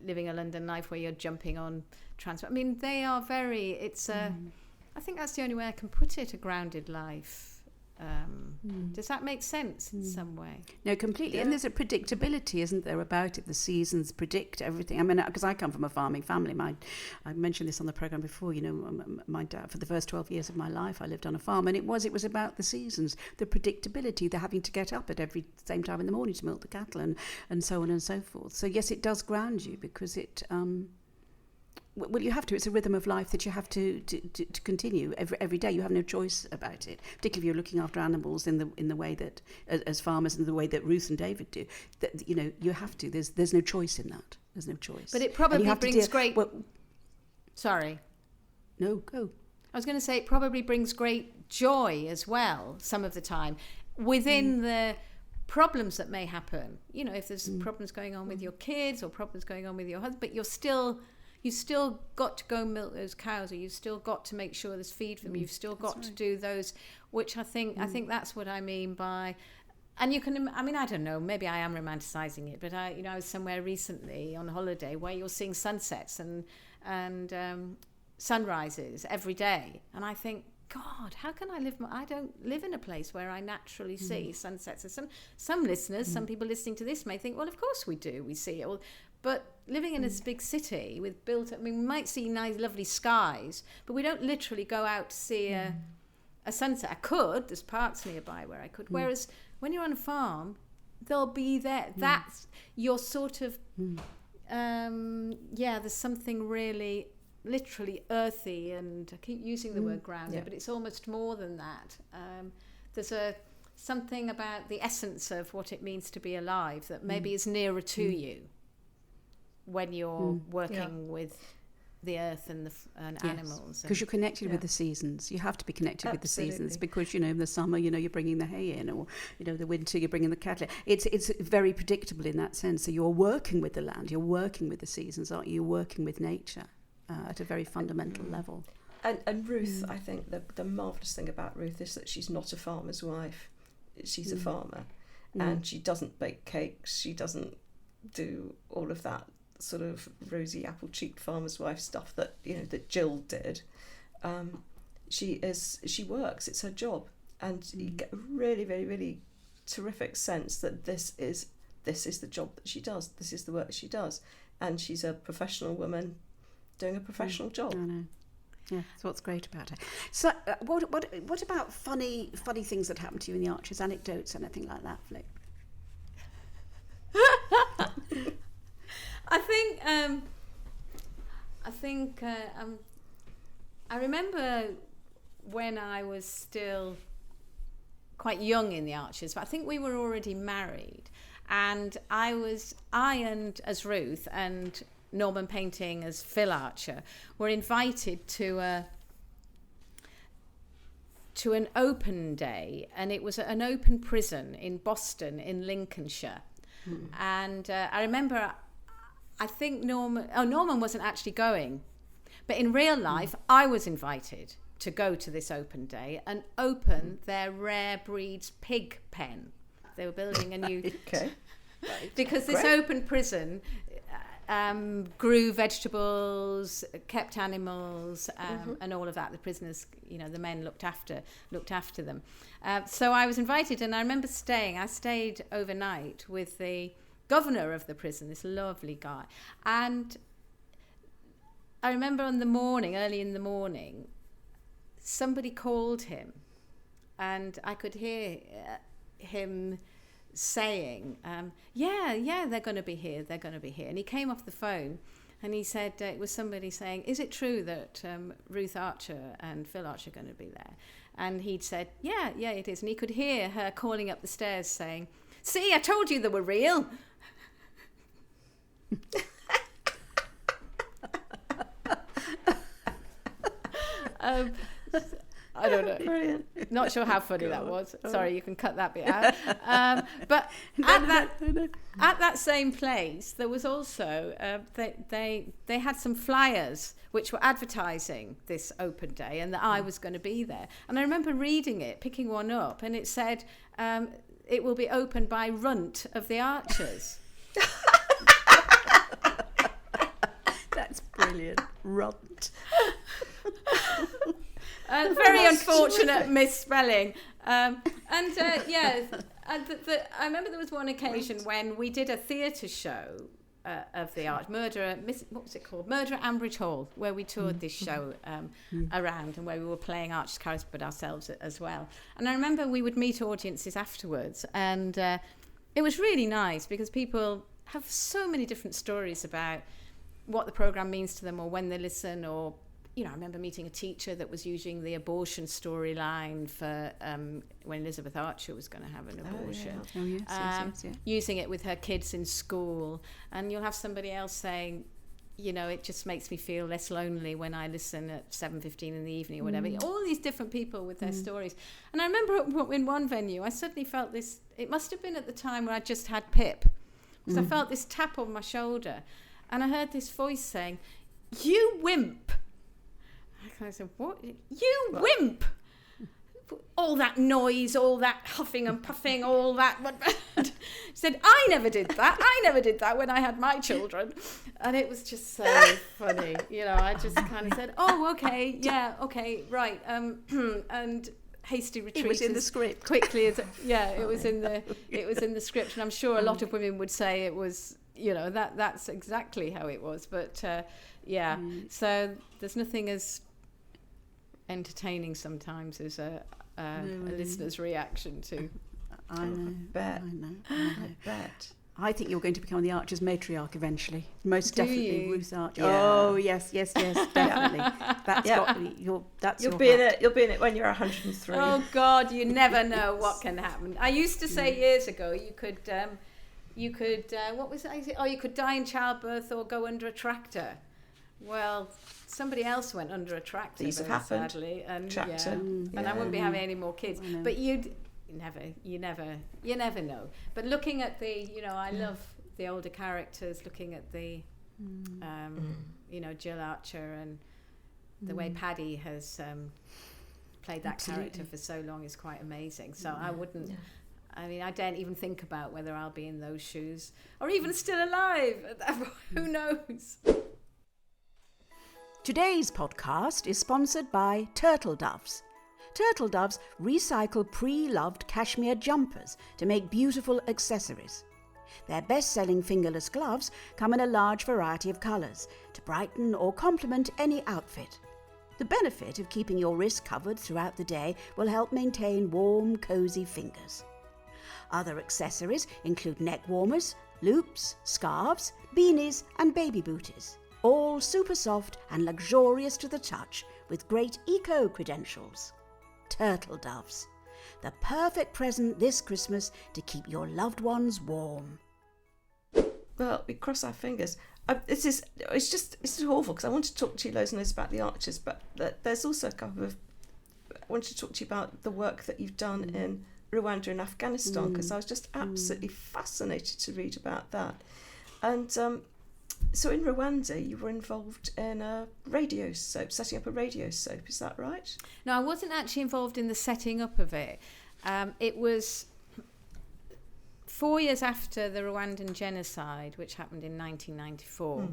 living a London life where you're jumping on transport. I mean, they are very, I think that's the only way I can put it, a grounded life. Does that make sense in some way? No, completely. And there's a predictability, isn't there, about it? The seasons predict everything. I mean, because I come from a farming family. I mentioned this on the programme before, my dad, for the first 12 years of my life, I lived on a farm, and it was about the seasons, the predictability, the having to get up at every same time in the morning to milk the cattle, and so on and so forth. So yes, it does ground you, because it... well, you have to. It's a rhythm of life that you have to continue every day. You have no choice about it, particularly if you're looking after animals in the way that, as farmers, in the way that Ruth and David do. That you have to. There's no choice in that. There's no choice. But it probably brings great. Well, sorry. No, go. I was going to say it probably brings great joy as well. Some of the time, within the problems that may happen. If there's problems going on with your kids or problems going on with your husband, but you've still got to go milk those cows, or you've still got to make sure there's feed for them. You've still got to do those, which I think that's what I mean by, and you can, I mean, I don't know, maybe I am romanticising it, but I was somewhere recently on holiday where you're seeing sunsets and sunrises every day, and I think, God, how can I live? I don't live in a place where I naturally see sunsets. And some listeners, some people listening to this may think, well, of course we do. We see it all. But living in a big city with we might see nice, lovely skies, but we don't literally go out to see a sunset. I could. There's parks nearby where I could. Whereas when you're on a farm, they'll be there. That's your sort of, there's something really... literally earthy, and I keep using the word grounded, but it's almost more than that. There's something about the essence of what it means to be alive that maybe is nearer to you when you're working with the earth and and animals. Because you're connected with the seasons. You have to be connected with the seasons, because in the summer, you're bringing the hay in, or the winter you're bringing the cattle. It's very predictable in that sense. So you're working with the land, you're working with the seasons, aren't you? You're working with nature at a very fundamental level. And Ruth, I think the marvellous thing about Ruth is that she's not a farmer's wife. She's a farmer, and she doesn't bake cakes. She doesn't do all of that sort of rosy apple-cheeked farmer's wife stuff that that Jill did. She works. It's her job, and you get a really, really, really terrific sense that this is the job that she does. This is the work she does, and she's a professional woman doing a professional job. I know. Yeah, that's what's great about her. So, what about funny things that happened to you in the Archers? Anecdotes, anything like that, Flick? I remember when I was still quite young in the Archers, but I think we were already married, and I as Ruth and Norman Painting as Phil Archer were invited to an open day, and it was an open prison in Boston in Lincolnshire. And I remember, I think Norman wasn't actually going, but in real life I was invited to go to this open day and open their rare breeds pig pen. They were building a new because this open prison grew vegetables, kept animals, and all of that. The prisoners, the men looked after them. So I was invited, and I remember I stayed overnight with the governor of the prison, this lovely guy. And I remember early in the morning, somebody called him, and I could hear him saying, they're going to be here. And he came off the phone, and he said, it was somebody saying, is it true that Ruth Archer and Phil Archer are going to be there? And he'd said, yeah, it is. And he could hear her calling up the stairs saying, see, I told you they were real. I don't know. Brilliant. Not sure how funny that was. Sorry, you can cut that bit out. But at that same place, there was also they had some flyers which were advertising this open day, and that I was going to be there. And I remember reading it, picking one up, and it said it will be opened by Runt of the Archers. That's brilliant, Runt. Very unfortunate misspelling. I remember there was one occasion when we did a theatre show of the art, what was it called? Murder at Ambridge Hall, where we toured this show around, and where we were playing Archer's characters, but ourselves as well. And I remember we would meet audiences afterwards, and it was really nice because people have so many different stories about what the programme means to them, or when they listen, or I remember meeting a teacher that was using the abortion storyline for when Elizabeth Archer was going to have an abortion. Using it with her kids in school. And you'll have somebody else saying, it just makes me feel less lonely when I listen at 7:15 in the evening or whatever. All these different people with their stories. And I remember in one venue, I suddenly felt this, it must have been at the time when I just had Pip, because I felt this tap on my shoulder. And I heard this voice saying, "You wimp." I said, "What? You wimp!" All that noise, all that huffing and puffing, all that. She said, "I never did that. I never did that when I had my children." And it was just so funny. I just kind of said, "Oh, okay, yeah, okay, right." And hasty retreat. It was in the script. Quickly as it was in the script, and I'm sure a lot of women would say it was. That's exactly how it was. But so there's nothing as entertaining sometimes as a listener's reaction to. I bet. I think you're going to become the Archer's matriarch eventually. Most Do definitely, you? Ruth Archer. Yeah. Oh yes, definitely. You'll be in it when you're 103. Oh God, you never know what can happen. I used to say years ago you could what was it? Oh, you could die in childbirth or go under a tractor. Well, somebody else went under a tractor. These have very happened. sadly, and Tractor. and I wouldn't be having any more kids. But you never know. But looking at the, I love the older characters. Looking at the, Jill Archer and the way Paddy has played that character for so long is quite amazing. So I wouldn't. Yeah. I mean, I don't even think about whether I'll be in those shoes or even still alive. Who knows? Today's podcast is sponsored by Turtle Doves. Turtle Doves recycle pre-loved cashmere jumpers to make beautiful accessories. Their best-selling fingerless gloves come in a large variety of colours to brighten or complement any outfit. The benefit of keeping your wrist covered throughout the day will help maintain warm, cosy fingers. Other accessories include neck warmers, loops, scarves, beanies and baby booties, all super soft and luxurious to the touch with great eco-credentials. Turtle Doves, the perfect present this Christmas to keep your loved ones warm. Well, we cross our fingers. It's just awful because I want to talk to you loads and loads about the Archers, but there's also a couple of. I want to talk to you about the work that you've done in Rwanda and Afghanistan, because I was just absolutely fascinated to read about that. And so in Rwanda, you were involved in a radio soap, setting up a radio soap. Is that right? No, I wasn't actually involved in the setting up of it. It was 4 years after the Rwandan genocide, which happened in 1994.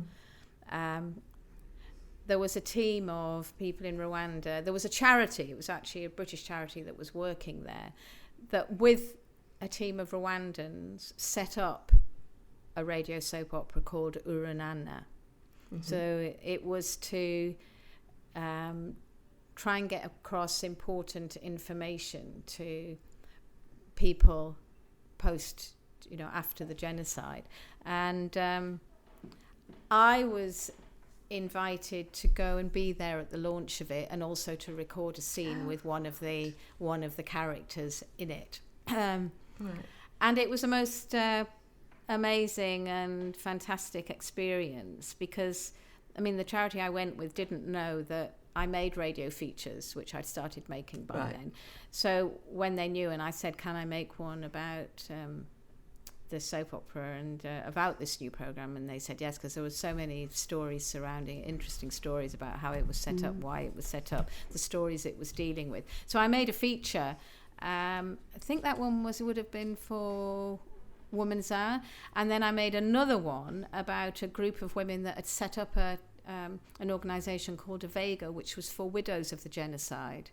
There was a team of people in Rwanda. There was a charity. It was actually a British charity that was working there, that with a team of Rwandans set up a radio soap opera called Oooh Nooo. So it was to try and get across important information to people post, after the genocide. And I was invited to go and be there at the launch of it, and also to record a scene with one of the characters in it. And it was a most amazing and fantastic experience, because the charity I went with didn't know that I made radio features, which I'd started making by then. So when they knew, and I said, can I make one about the soap opera and about this new program, and they said yes, because there were so many stories surrounding, interesting stories about how it was set up, why it was set up, the stories it was dealing with. So I made a feature. I think that one would have been for Women's Hour, and then I made another one about a group of women that had set up an organisation called Avega, which was for widows of the genocide,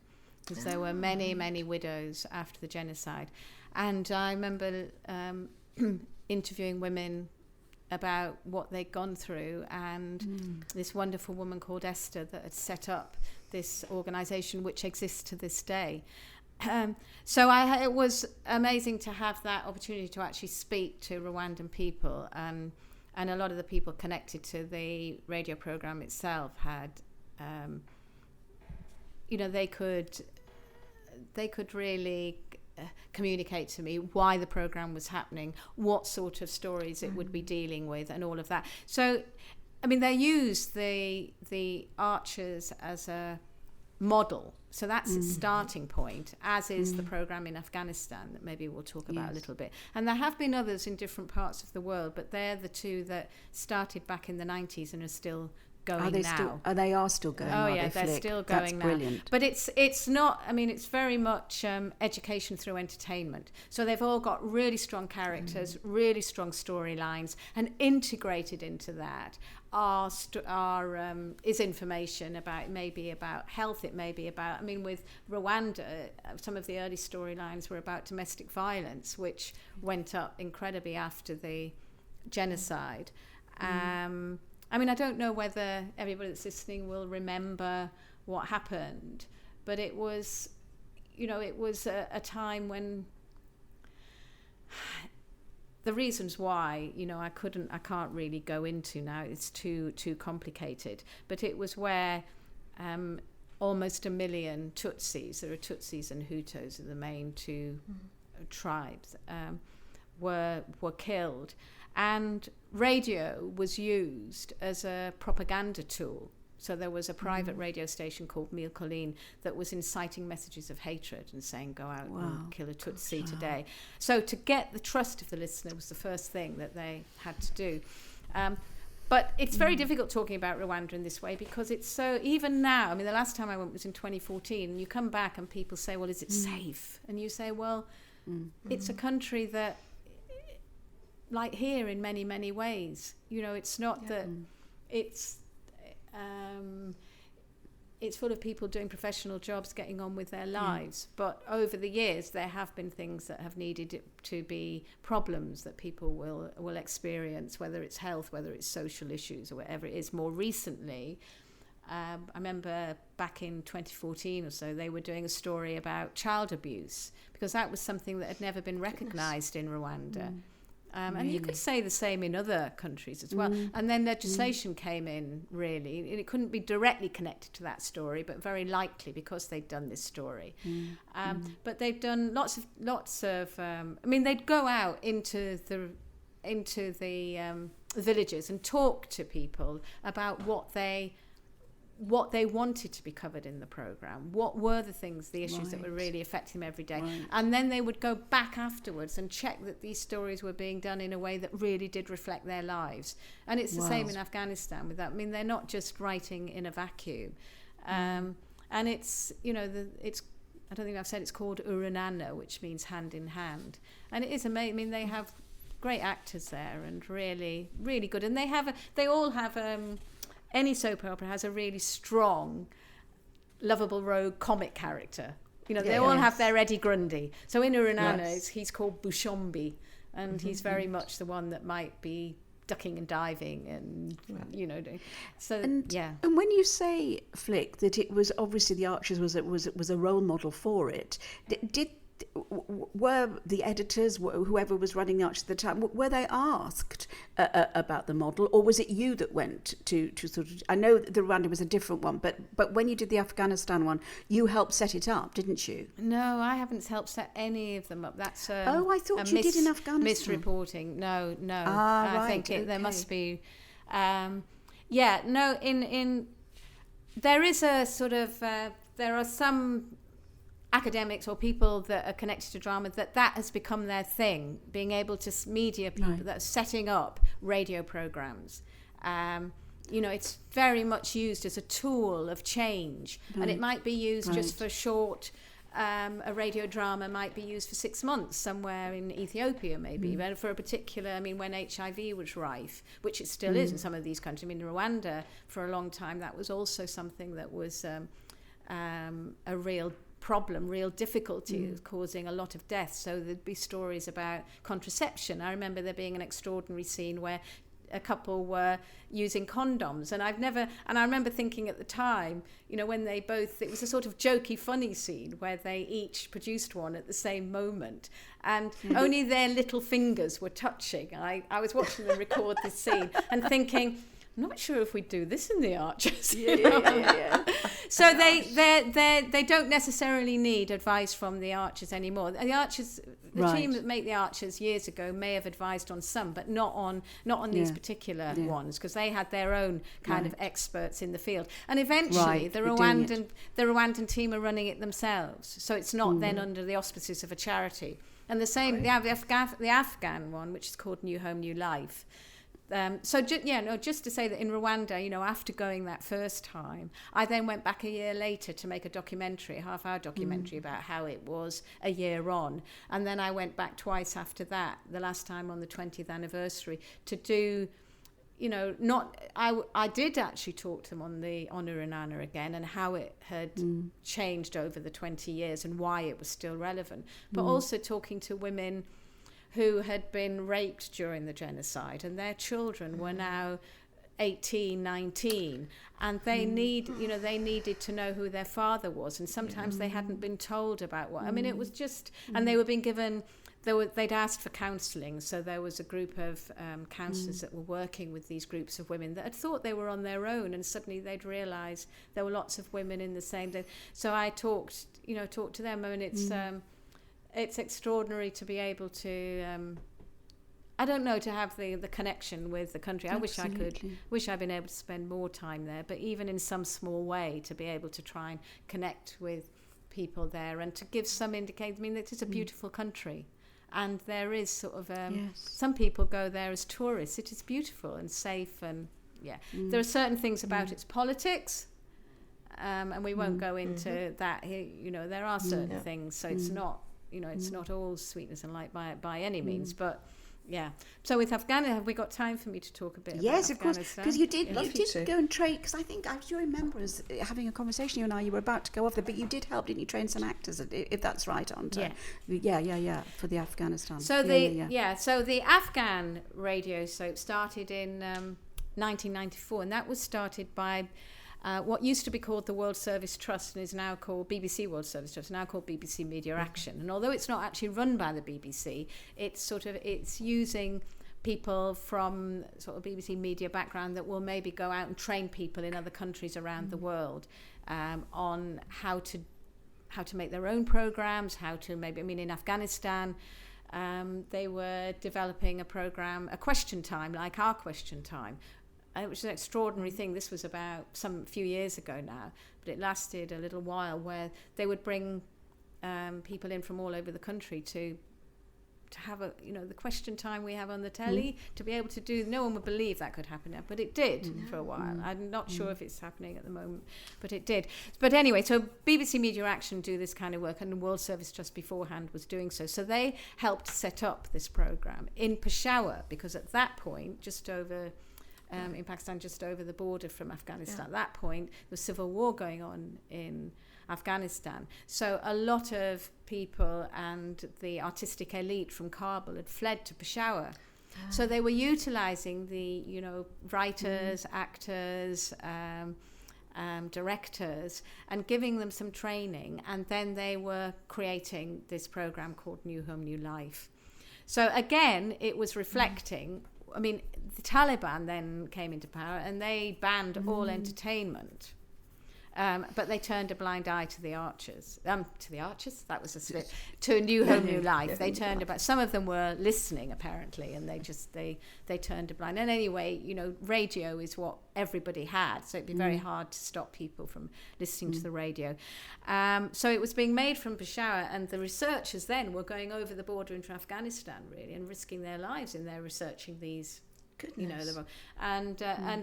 because there were many, many widows after the genocide. And I remember interviewing women about what they'd gone through, and this wonderful woman called Esther that had set up this organisation which exists to this day. So it was amazing to have that opportunity to actually speak to Rwandan people, and a lot of the people connected to the radio program itself had, they could really communicate to me why the program was happening, what sort of stories it would be dealing with, and all of that. So, they used the Archers as a model. So that's its starting point, as is the program in Afghanistan that maybe we'll talk about a little bit. And there have been others in different parts of the world, but they're the two that started back in the 90s and are still going now. They are still going. Oh yeah, they're still going That's now. Brilliant. But it's not. It's very much education through entertainment. So they've all got really strong characters, really strong storylines, and integrated into that is information about, maybe about health. It may be about. With Rwanda, some of the early storylines were about domestic violence, which went up incredibly after the genocide. I don't know whether everybody that's listening will remember what happened, but it was, a time when the reasons why, I can't really go into now. It's too complicated. But it was where almost 1 million Tutsis, there are Tutsis and Hutus are the main two tribes, were killed, and radio was used as a propaganda tool. So there was a private radio station called Mille Collines that was inciting messages of hatred and saying, go out and kill a Tutsi today. So to get the trust of the listener was the first thing that they had to do. But it's very difficult talking about Rwanda in this way, because it's so, even now, I mean, the last time I went was in 2014, and you come back and people say, well, is it safe? And you say, well, it's a country that, like here in many, many ways, you know, it's not that it's full of people doing professional jobs, getting on with their lives. But over the years, there have been things that have needed to be problems that people will experience, whether it's health, whether it's social issues, or whatever it is. More recently, I remember back in 2014 or so, they were doing a story about child abuse, because that was something that had never been recognised in Rwanda. And you could say the same in other countries as well. And then legislation came in, really. It couldn't be directly connected to that story, but very likely because they'd done this story. But they've done lots of. I mean, they'd go out into the villages and talk to people about what they wanted to be covered in the programme, what were the issues that were really affecting them every day. And then they would go back afterwards and check that these stories were being done in a way that really did reflect their lives. And it's the same in Afghanistan with that. I mean, they're not just writing in a vacuum. And it's, you know, I don't think I've said it's called Oooh Nooo, which means hand in hand. And it is amazing. I mean, they have great actors there and really, really good. And they all have... any soap opera has a really strong, lovable rogue comic character. You know, they all have their Eddie Grundy. So in Oooh Nooo, he's called Bushombi, and he's very much the one that might be ducking and diving and, you know. So, And when you say, Flick, that it was obviously the Archers was a role model for it, were the editors, whoever was running the Archers at the time, were they asked about the model, or was it you that went to sort of? I know the Rwanda was a different one, but when you did the Afghanistan one, you helped set it up, didn't you? No, I haven't helped set any of them up. That's I thought you did in Afghanistan. Misreporting. No. I think there must be. In there is a sort of there are some academics or people that are connected to drama that has become their thing, being able to media people that are setting up radio programs. You know, it's very much used as a tool of change, and it might be used just for short. A radio drama might be used for 6 months somewhere in Ethiopia, maybe, for a particular, I mean, when HIV was rife, which it still is in some of these countries. I mean, Rwanda, for a long time, that was also something that was a real problem, real difficulty, causing a lot of deaths. So there'd be stories about contraception. I remember there being an extraordinary scene where a couple were using condoms, and I remember thinking at the time, you know, when it was a sort of jokey, funny scene where they each produced one at the same moment, and only their little fingers were touching. I was watching them record this scene and thinking, I'm not sure if we do this in the Archers. So they don't necessarily need advice from the Archers anymore. The Archers, the team that made the Archers years ago may have advised on some, but not on these particular ones, because they had their own kind of experts in the field. And eventually the Rwandan team are running it themselves. So it's not then under the auspices of a charity. And the same, the Afghan one, which is called New Home, New Life. Just to say that in Rwanda, you know, after going that first time, I then went back a year later to make a half-hour documentary about how it was a year on. And then I went back twice after that, the last time on the 20th anniversary, to do, you know, I did actually talk to them on Oooh Nooo again, and how it had changed over the 20 years and why it was still relevant. But also talking to women who had been raped during the genocide, and their children were now 18, 19, and they needed to know who their father was, and sometimes they hadn't been told about what. I mean, it was just, and they were being given. They'd asked for counselling, so there was a group of counsellors that were working with these groups of women that had thought they were on their own, and suddenly they'd realised there were lots of women in the same. So I talked to them, and it's extraordinary to be able to I don't know, to have the connection with the country. I wish Absolutely. I'd been able to spend more time there, but even in some small way, to be able to try and connect with people there and to give some indication. I mean, it is a beautiful country, and there is sort of some people go there as tourists. It is beautiful and safe, and there are certain things about its politics, and we won't go into that here. You know, there are certain things, so it's not, you know, it's not all sweetness and light by any means, but. Yeah. So with Afghanistan, have we got time for me to talk a bit about Yes, of course, Afghanistan? because you did to. go and train, because I think I do remember us having a conversation, you and I, you were about to go off there, but you did help, didn't you, train some actors, if that's right, on time. Yeah, for the Afghanistan. So so the Afghan radio soap started in 1994, and that was started by what used to be called the World Service Trust and is now called BBC World Service Trust, now called BBC Media Action. And although it's not actually run by the BBC, it's using people from sort of BBC media background that will maybe go out and train people in other countries around the world on how to make their own programs, in Afghanistan, they were developing a program, a question time, like our question time, which is an extraordinary thing. This was about few years ago now, but it lasted a little while, where they would bring people in from all over the country to have the question time we have on the telly, to be able to do. No one would believe that could happen now, but it did for a while. I'm not sure if it's happening at the moment, but it did. But anyway, so BBC Media Action do this kind of work, and the World Service Trust beforehand was doing so. So they helped set up this program in Peshawar, because at that point, just over in Pakistan, just over the border from Afghanistan. At that point, there was civil war going on in Afghanistan. So a lot of people and the artistic elite from Kabul had fled to Peshawar. So they were utilising the, writers, actors, directors, and giving them some training. And then they were creating this program called New Home, New Life. So again, it was reflecting. I mean, the Taliban then came into power and they banned all entertainment. But they turned a blind eye to the archers. That was a slip. To New Home, New Life. They turned about. Some of them were listening apparently, and they turned a blind. And anyway, radio is what everybody had, so it'd be very hard to stop people from listening to the radio. So it was being made from Peshawar, and the researchers then were going over the border into Afghanistan, really, and risking their lives in there researching these. And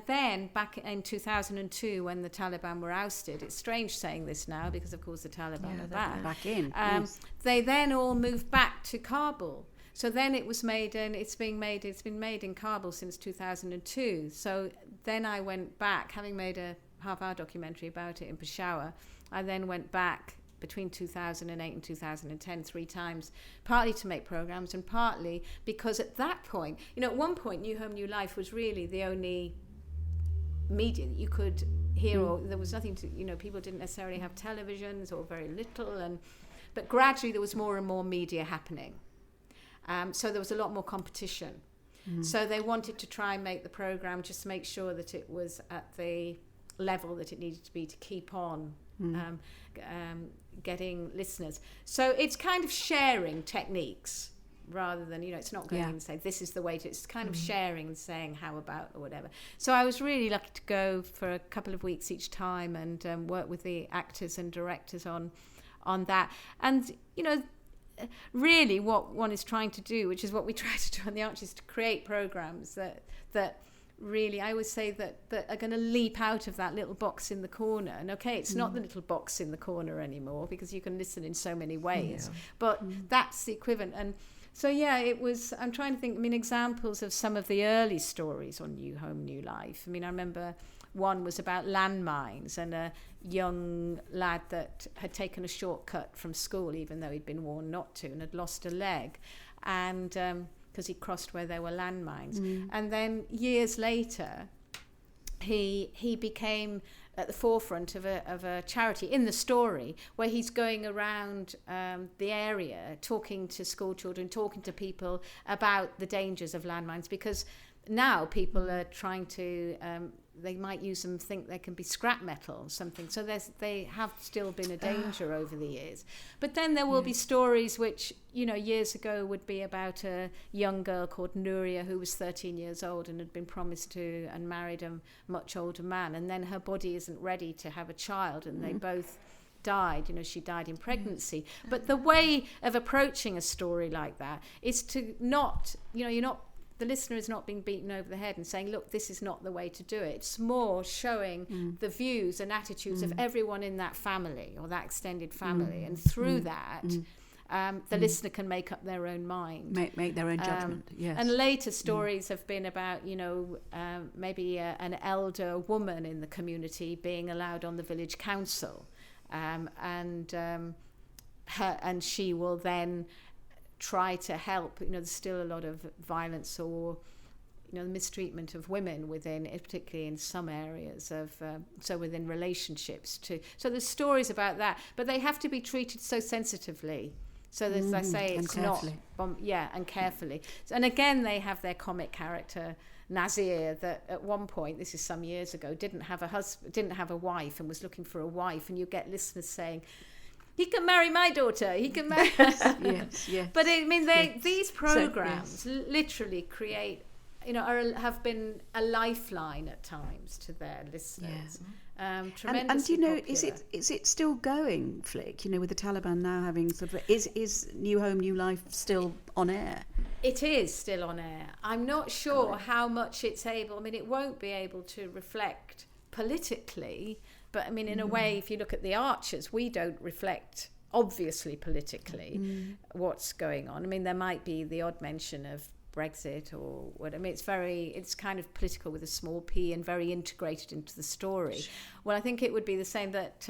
then back in 2002, when the Taliban were ousted, it's strange saying this now because of course the Taliban are back in. They then all moved back to Kabul. So then it was made, and it's been made in Kabul since 2002. So then I went back, having made a half-hour documentary about it in Peshawar. I then went back between 2008 and 2010 3 times, partly to make programs and partly because at that point, at one point New Home, New Life was really the only media that you could hear, or there was nothing to, people didn't necessarily have televisions or very little, but gradually there was more and more media happening. So there was a lot more competition. So they wanted to try and make the program, just make sure that it was at the level that it needed to be to keep on getting listeners. So it's kind of sharing techniques rather than, it's not going and say this is the way to, it's kind of sharing and saying how about or whatever. So I was really lucky to go for a couple of weeks each time and work with the actors and directors on that. And, really what one is trying to do, which is what we try to do on the Arch, is to create programs that really, I would say that are going to leap out of that little box in the corner. And okay, it's not the little box in the corner anymore because you can listen in so many ways, but that's the equivalent. And so it was, I'm trying to think, examples of some of the early stories on New Home, New Life. I remember one was about landmines and a young lad that had taken a shortcut from school even though he'd been warned not to, and had lost a leg, and because he crossed where there were landmines. And then years later, he became at the forefront of a charity in the story where he's going around the area talking to school children, talking to people about the dangers of landmines, because now people are trying to, they might use them, think they can be scrap metal or something. So they have still been a danger over the years. But then there will be stories which, years ago would be about a young girl called Nuria who was 13 years old and had been promised to and married a much older man. And then her body isn't ready to have a child, and they both died. She died in pregnancy. But the way of approaching a story like that is to not, the listener is not being beaten over the head and saying, look, this is not the way to do it. It's more showing the views and attitudes of everyone in that family or that extended family. And through that, the listener can make up their own mind. Make their own judgment, yes. And later stories have been about, maybe an elder woman in the community being allowed on the village council. And she will then try to help. There's still a lot of violence or mistreatment of women particularly in some areas of so within relationships too. So there's stories about that, but they have to be treated so sensitively. So as I say, it's not and carefully. And again, they have their comic character Nazir that at one point, this is some years ago, didn't have a wife and was looking for a wife, and you get listeners saying, he can marry my daughter. He can marry. Yes. But these programs literally create, have been a lifeline at times to their listeners. Tremendously and popular. is it still going, Flick? With the Taliban now having sort of is New Home, New Life still on air? It is still on air. I'm not sure how much it's able. It won't be able to reflect politically. But in a way, if you look at the Archers, we don't reflect, obviously, politically what's going on. There might be the odd mention of Brexit or what. It's kind of political with a small p and very integrated into the story. Well, I think it would be the same that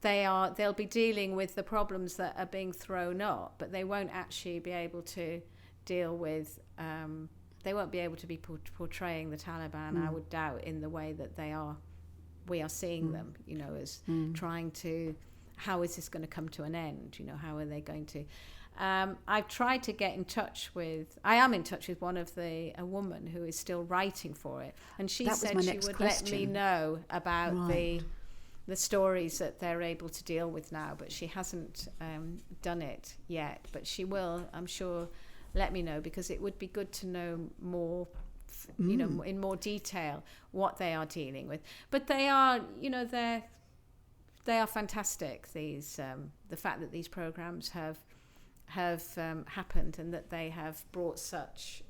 they'll be dealing with the problems that are being thrown up, but they won't actually be able to deal with. They won't be able to be portraying the Taliban, I would doubt, in the way that we are seeing them, as trying to, how is this going to come to an end? How are they going to? I've tried to get in touch with. I am in touch with a woman who is still writing for it, and she said she would let me know about the stories that they're able to deal with now, but she hasn't done it yet. But she will, I'm sure, let me know, because it would be good to know more. In more detail what they are dealing with, but they are, they are fantastic. These, the fact that these programs have happened and that they have brought such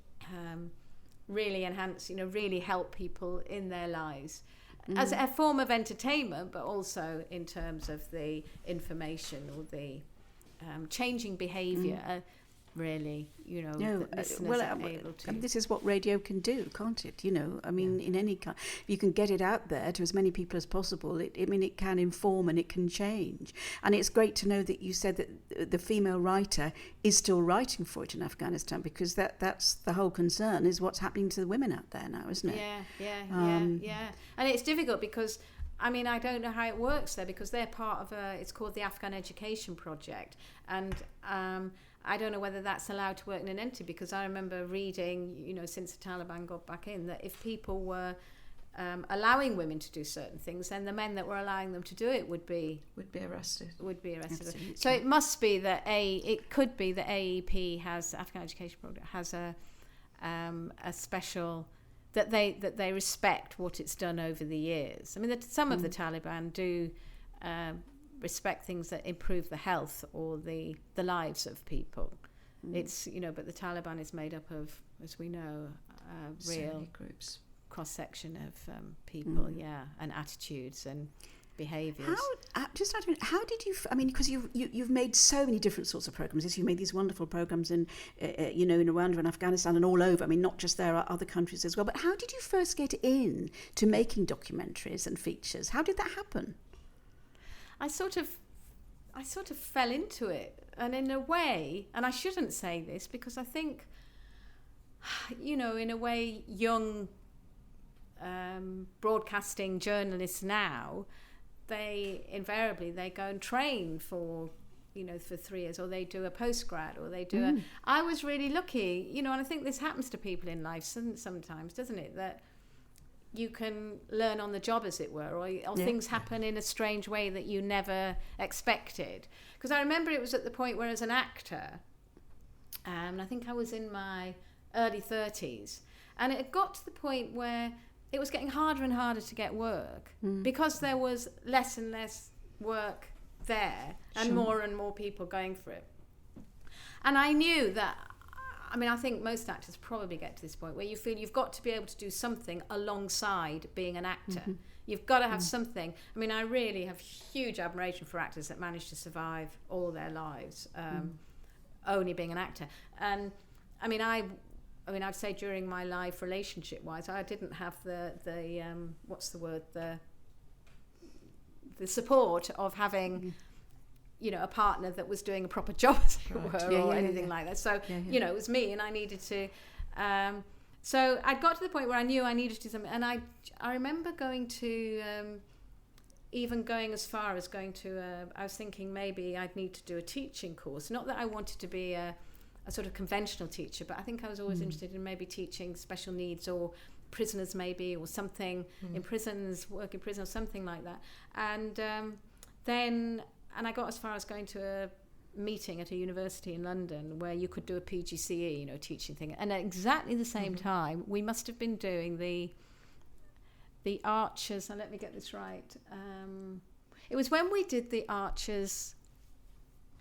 really enhance, really help people in their lives as a form of entertainment, but also in terms of the information or the changing behaviour. Really, that listeners are able to. And this is what radio can do, can't it? In any kind, if you can get it out there to as many people as possible, it can inform and it can change. And it's great to know that you said that the female writer is still writing for it in Afghanistan, because that's the whole concern, is what's happening to the women out there now, isn't it? Yeah. And it's difficult because, I don't know how it works there, because they're part of it's called the Afghan Education Project. And I don't know whether that's allowed to work in an entity, because I remember reading, since the Taliban got back in, that if people were allowing women to do certain things, then the men that were allowing them to do it would be arrested. Absolutely. So it must be that it could be that AEP Afghan Education Program has a special, that they respect what it's done over the years. Some of the Taliban do respect things that improve the health or the lives of people. It's but the Taliban is made up of, as we know, real groups, cross section of people, and attitudes and behaviours. How did you? Because you've made so many different sorts of programs. You've made these wonderful programs in in Rwanda and Afghanistan and all over. Not just there, are other countries as well. But how did you first get in to making documentaries and features? How did that happen? I sort of fell into it, and in a way, and I shouldn't say this because I think, in a way, young broadcasting journalists now, they invariably go and train for, for 3 years, or they do a postgrad, or they do I was really lucky, and I think this happens to people in life sometimes, doesn't it? That you can learn on the job, as it were, or things happen in a strange way that you never expected. Because I remember it was at the point where, as an actor, I think I was in my early 30s, and it got to the point where it was getting harder and harder to get work because there was less and less work there, and more people going for it. And I knew that, I think most actors probably get to this point where you feel you've got to be able to do something alongside being an actor. You've got to have something. I really have huge admiration for actors that manage to survive all their lives only being an actor. And I'd say during my life, relationship-wise, I didn't have the support of having, a partner that was doing a proper job, as it were, or anything like that. So, it was me, and I needed to. So I got to the point where I knew I needed to do something, and I remember going to, even going as far as going to. I was thinking maybe I'd need to do a teaching course. Not that I wanted to be a sort of conventional teacher, but I think I was always interested in maybe teaching special needs or prisoners maybe, or something in prisons, work in prison or something like that. And then I got as far as going to a meeting at a university in London where you could do a PGCE, teaching thing. And at exactly the same time, we must have been doing the Archers, and let me get this right. It was when we did the Archers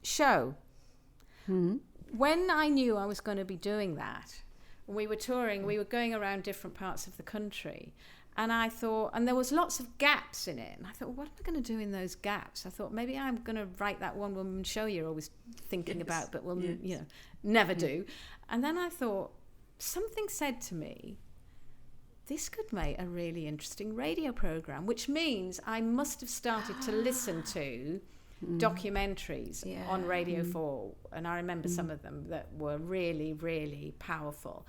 show. When I knew I was going to be doing that, we were touring, we were going around different parts of the country, and I thought, and there was lots of gaps in it, and I thought, well, what am I going to do in those gaps? I thought, maybe I'm going to write that one woman show you're always thinking about, but will never do. And then I thought, something said to me, this could make a really interesting radio program, which means I must have started to listen to documentaries on Radio 4, and I remember some of them that were really, really powerful.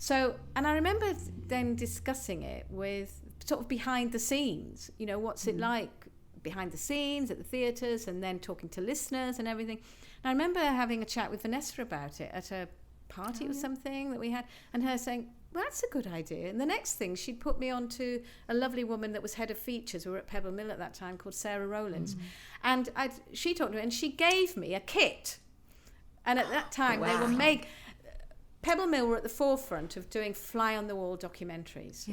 So I remember then discussing it with sort of behind the scenes, what's it like behind the scenes at the theatres, and then talking to listeners and everything. And I remember having a chat with Vanessa about it at a party or something that we had, and her saying, well, that's a good idea. And the next thing, she'd put me on to a lovely woman that was head of features. We were at Pebble Mill at that time, called Sarah Rowlands. And she talked to me, and she gave me a kit. And at that time, they were Pebble Mill were at the forefront of doing fly-on-the-wall documentaries.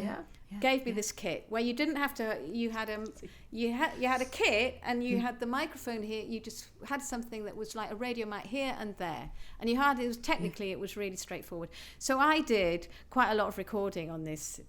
Gave me this kit where you didn't have to. You had a kit, and you had the microphone here. You just had something that was like a radio mic here and there, and it was really straightforward. So I did quite a lot of recording on this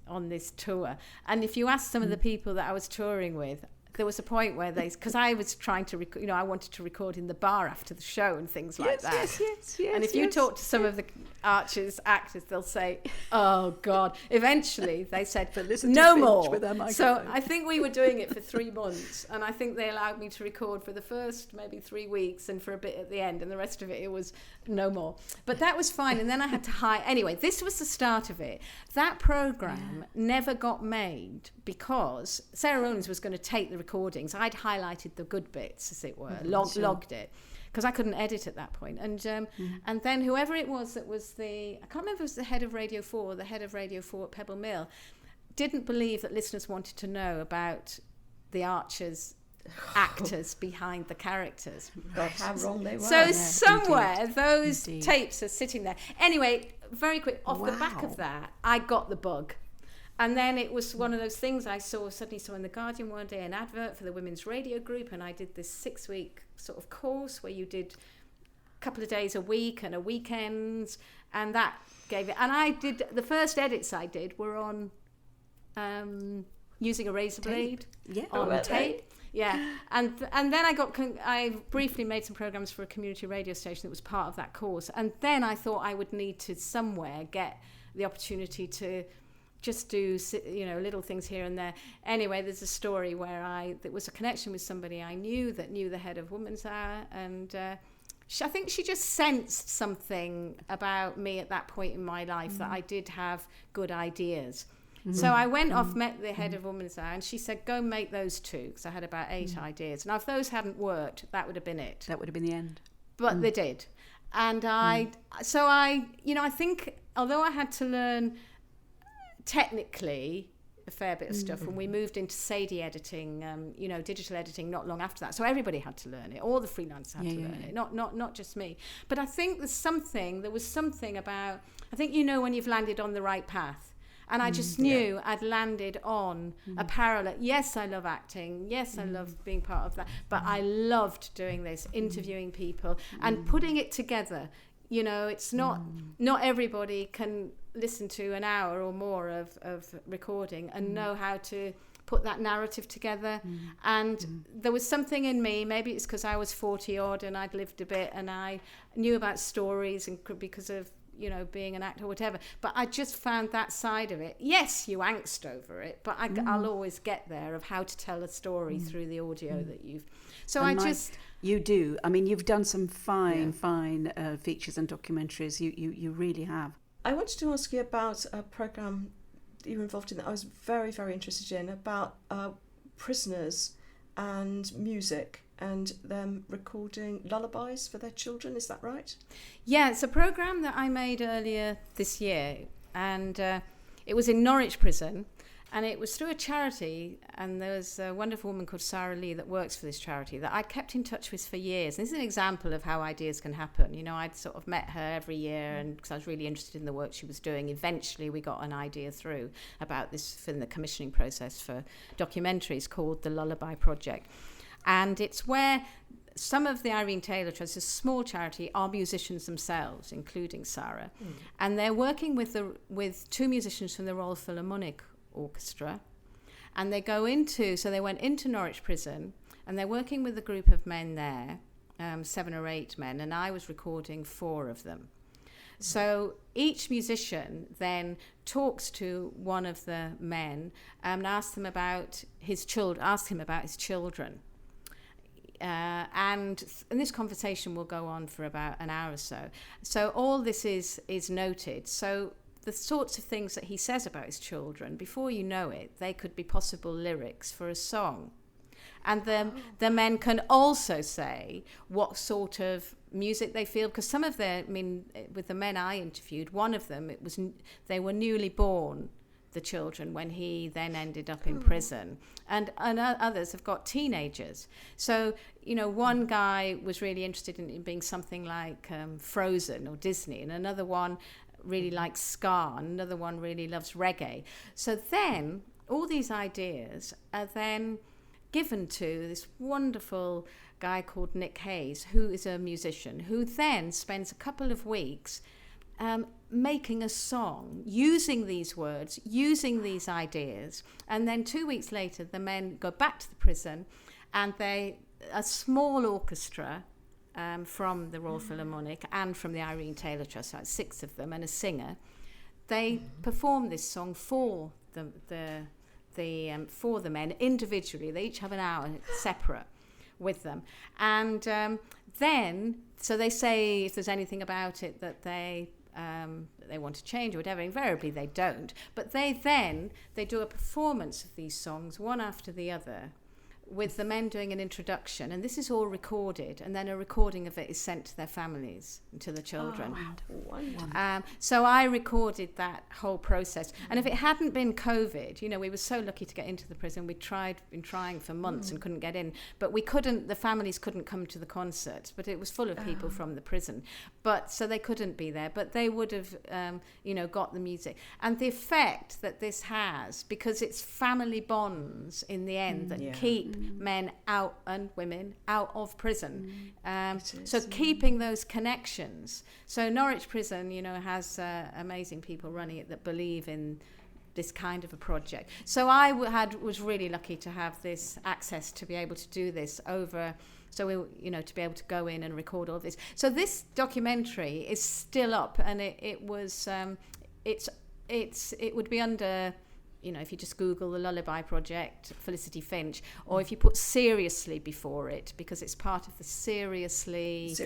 tour. And if you ask some of the people that I was touring with, there was a point where because I was trying to, I wanted to record in the bar after the show and things like that. Yes. And if you talk to some of the Archers actors, they'll say, "Oh God!" Eventually, they said, "No more." So I think we were doing it for 3 months, and I think they allowed me to record for the first maybe 3 weeks, and for a bit at the end, and the rest of it was no more. But that was fine. And then I had to hire. Anyway, this was the start of it. That program never got made because Sarah Rowlands was going to take the recordings. I'd highlighted the good bits, as it were, logged it, because I couldn't edit at that point. And then whoever it was that was I can't remember if it was the head of Radio 4 or the head of Radio 4 at Pebble Mill, didn't believe that listeners wanted to know about the Archers actors behind the characters. God, how wrong they were. So somewhere those tapes are sitting there. Anyway, very quick, off the back of that, I got the bug. And then it was one of those things I suddenly saw in The Guardian one day, an advert for the women's radio group, and I did this 6-week sort of course where you did a couple of days a week and a weekend, and that gave it. And I did, the first edits I did were on using a razor blade on tape. Yeah, and then I briefly made some programs for a community radio station that was part of that course, and then I thought I would need to somewhere get the opportunity to just do little things here and there. Anyway, there's a story where there was a connection with somebody I knew that knew the head of Women's Hour, and I think she just sensed something about me at that point in my life that I did have good ideas. So I went off, met the head of Women's Hour, and she said, go make those 2, because I had about 8 ideas. Now, if those hadn't worked, that would have been it. That would have been the end. But they did. And I think, although I had to learn technically a fair bit of stuff, when we moved into Sadie editing, digital editing not long after that. So everybody had to learn it. All the freelancers had to learn it, not just me. But I think there was something about, I think when you've landed on the right path. And I just knew I'd landed on a parallel. Yes, I love acting. Yes, I love being part of that. But I loved doing this, interviewing people and putting it together. It's not everybody can listen to an hour or more of recording and know how to put that narrative together. And there was something in me, maybe it's because I was 40 odd and I'd lived a bit and I knew about stories and because of being an actor or whatever, but I just found that side of it. Yes, you angst over it, but I'll always get there of how to tell a story through the audio that you've. So You do. I mean, you've done some fine features and documentaries. You really have. I wanted to ask you about a programme that you were involved in that I was very, very interested in, about prisoners and music and them recording lullabies for their children. Is that right? Yeah, it's a programme that I made earlier this year, and it was in Norwich Prison, and it was through a charity, and there was a wonderful woman called Sarah Lee that works for this charity that I kept in touch with for years. And this is an example of how ideas can happen. I'd sort of met her every year, and because I was really interested in the work she was doing, eventually we got an idea through about this in the commissioning process for documentaries called the Lullaby Project. And it's where some of the Irene Taylor Trust, a small charity, are musicians themselves, including Sarah. And they're working with 2 musicians from the Royal Philharmonic Orchestra. And they went into Norwich Prison, and they're working with a group of men there, 7 or 8 men, and I was recording 4 of them. So each musician then talks to one of the men and asks him about his children. And this conversation will go on for about an hour or so. So all this is noted. So the sorts of things that he says about his children, before you know it, they could be possible lyrics for a song. And the men can also say what sort of music they feel, because some of with the men I interviewed, one of them, they were newly born, the children, when he then ended up in prison, and others have got teenagers. So one guy was really interested in being something like Frozen or Disney, and another one really likes ska, and another one really loves reggae. So then all these ideas are then given to this wonderful guy called Nick Hayes, who is a musician, who then spends a couple of weeks making a song, using these words, using these ideas. And then 2 weeks later, the men go back to the prison, and a small orchestra from the Royal Philharmonic and from the Irene Taylor Trust, like 6 of them, and a singer, they perform this song for the men individually. They each have an hour separate with them. And then, so they say if there's anything about it that they want to change or whatever. Invariably they don't, but they do a performance of these songs one after the other, with the men doing an introduction, and this is all recorded, and then a recording of it is sent to their families and to the children. So I recorded that whole process, and if it hadn't been COVID, we were so lucky to get into the prison. Been trying for months and couldn't get in, but the families couldn't come to the concert, but it was full of people from the prison, but so they couldn't be there, but they would have got the music, and the effect that this has, because it's family bonds in the end that keep men out and women out of prison. So keeping those connections. So Norwich Prison, has amazing people running it that believe in this kind of a project. So I was really lucky to have this access to be able to do this over. So we, to be able to go in and record all this. So this documentary is still up, and it would be under. If you just Google the Lullaby Project, Felicity Finch, or if you put Seriously before it, because it's part of the Seriously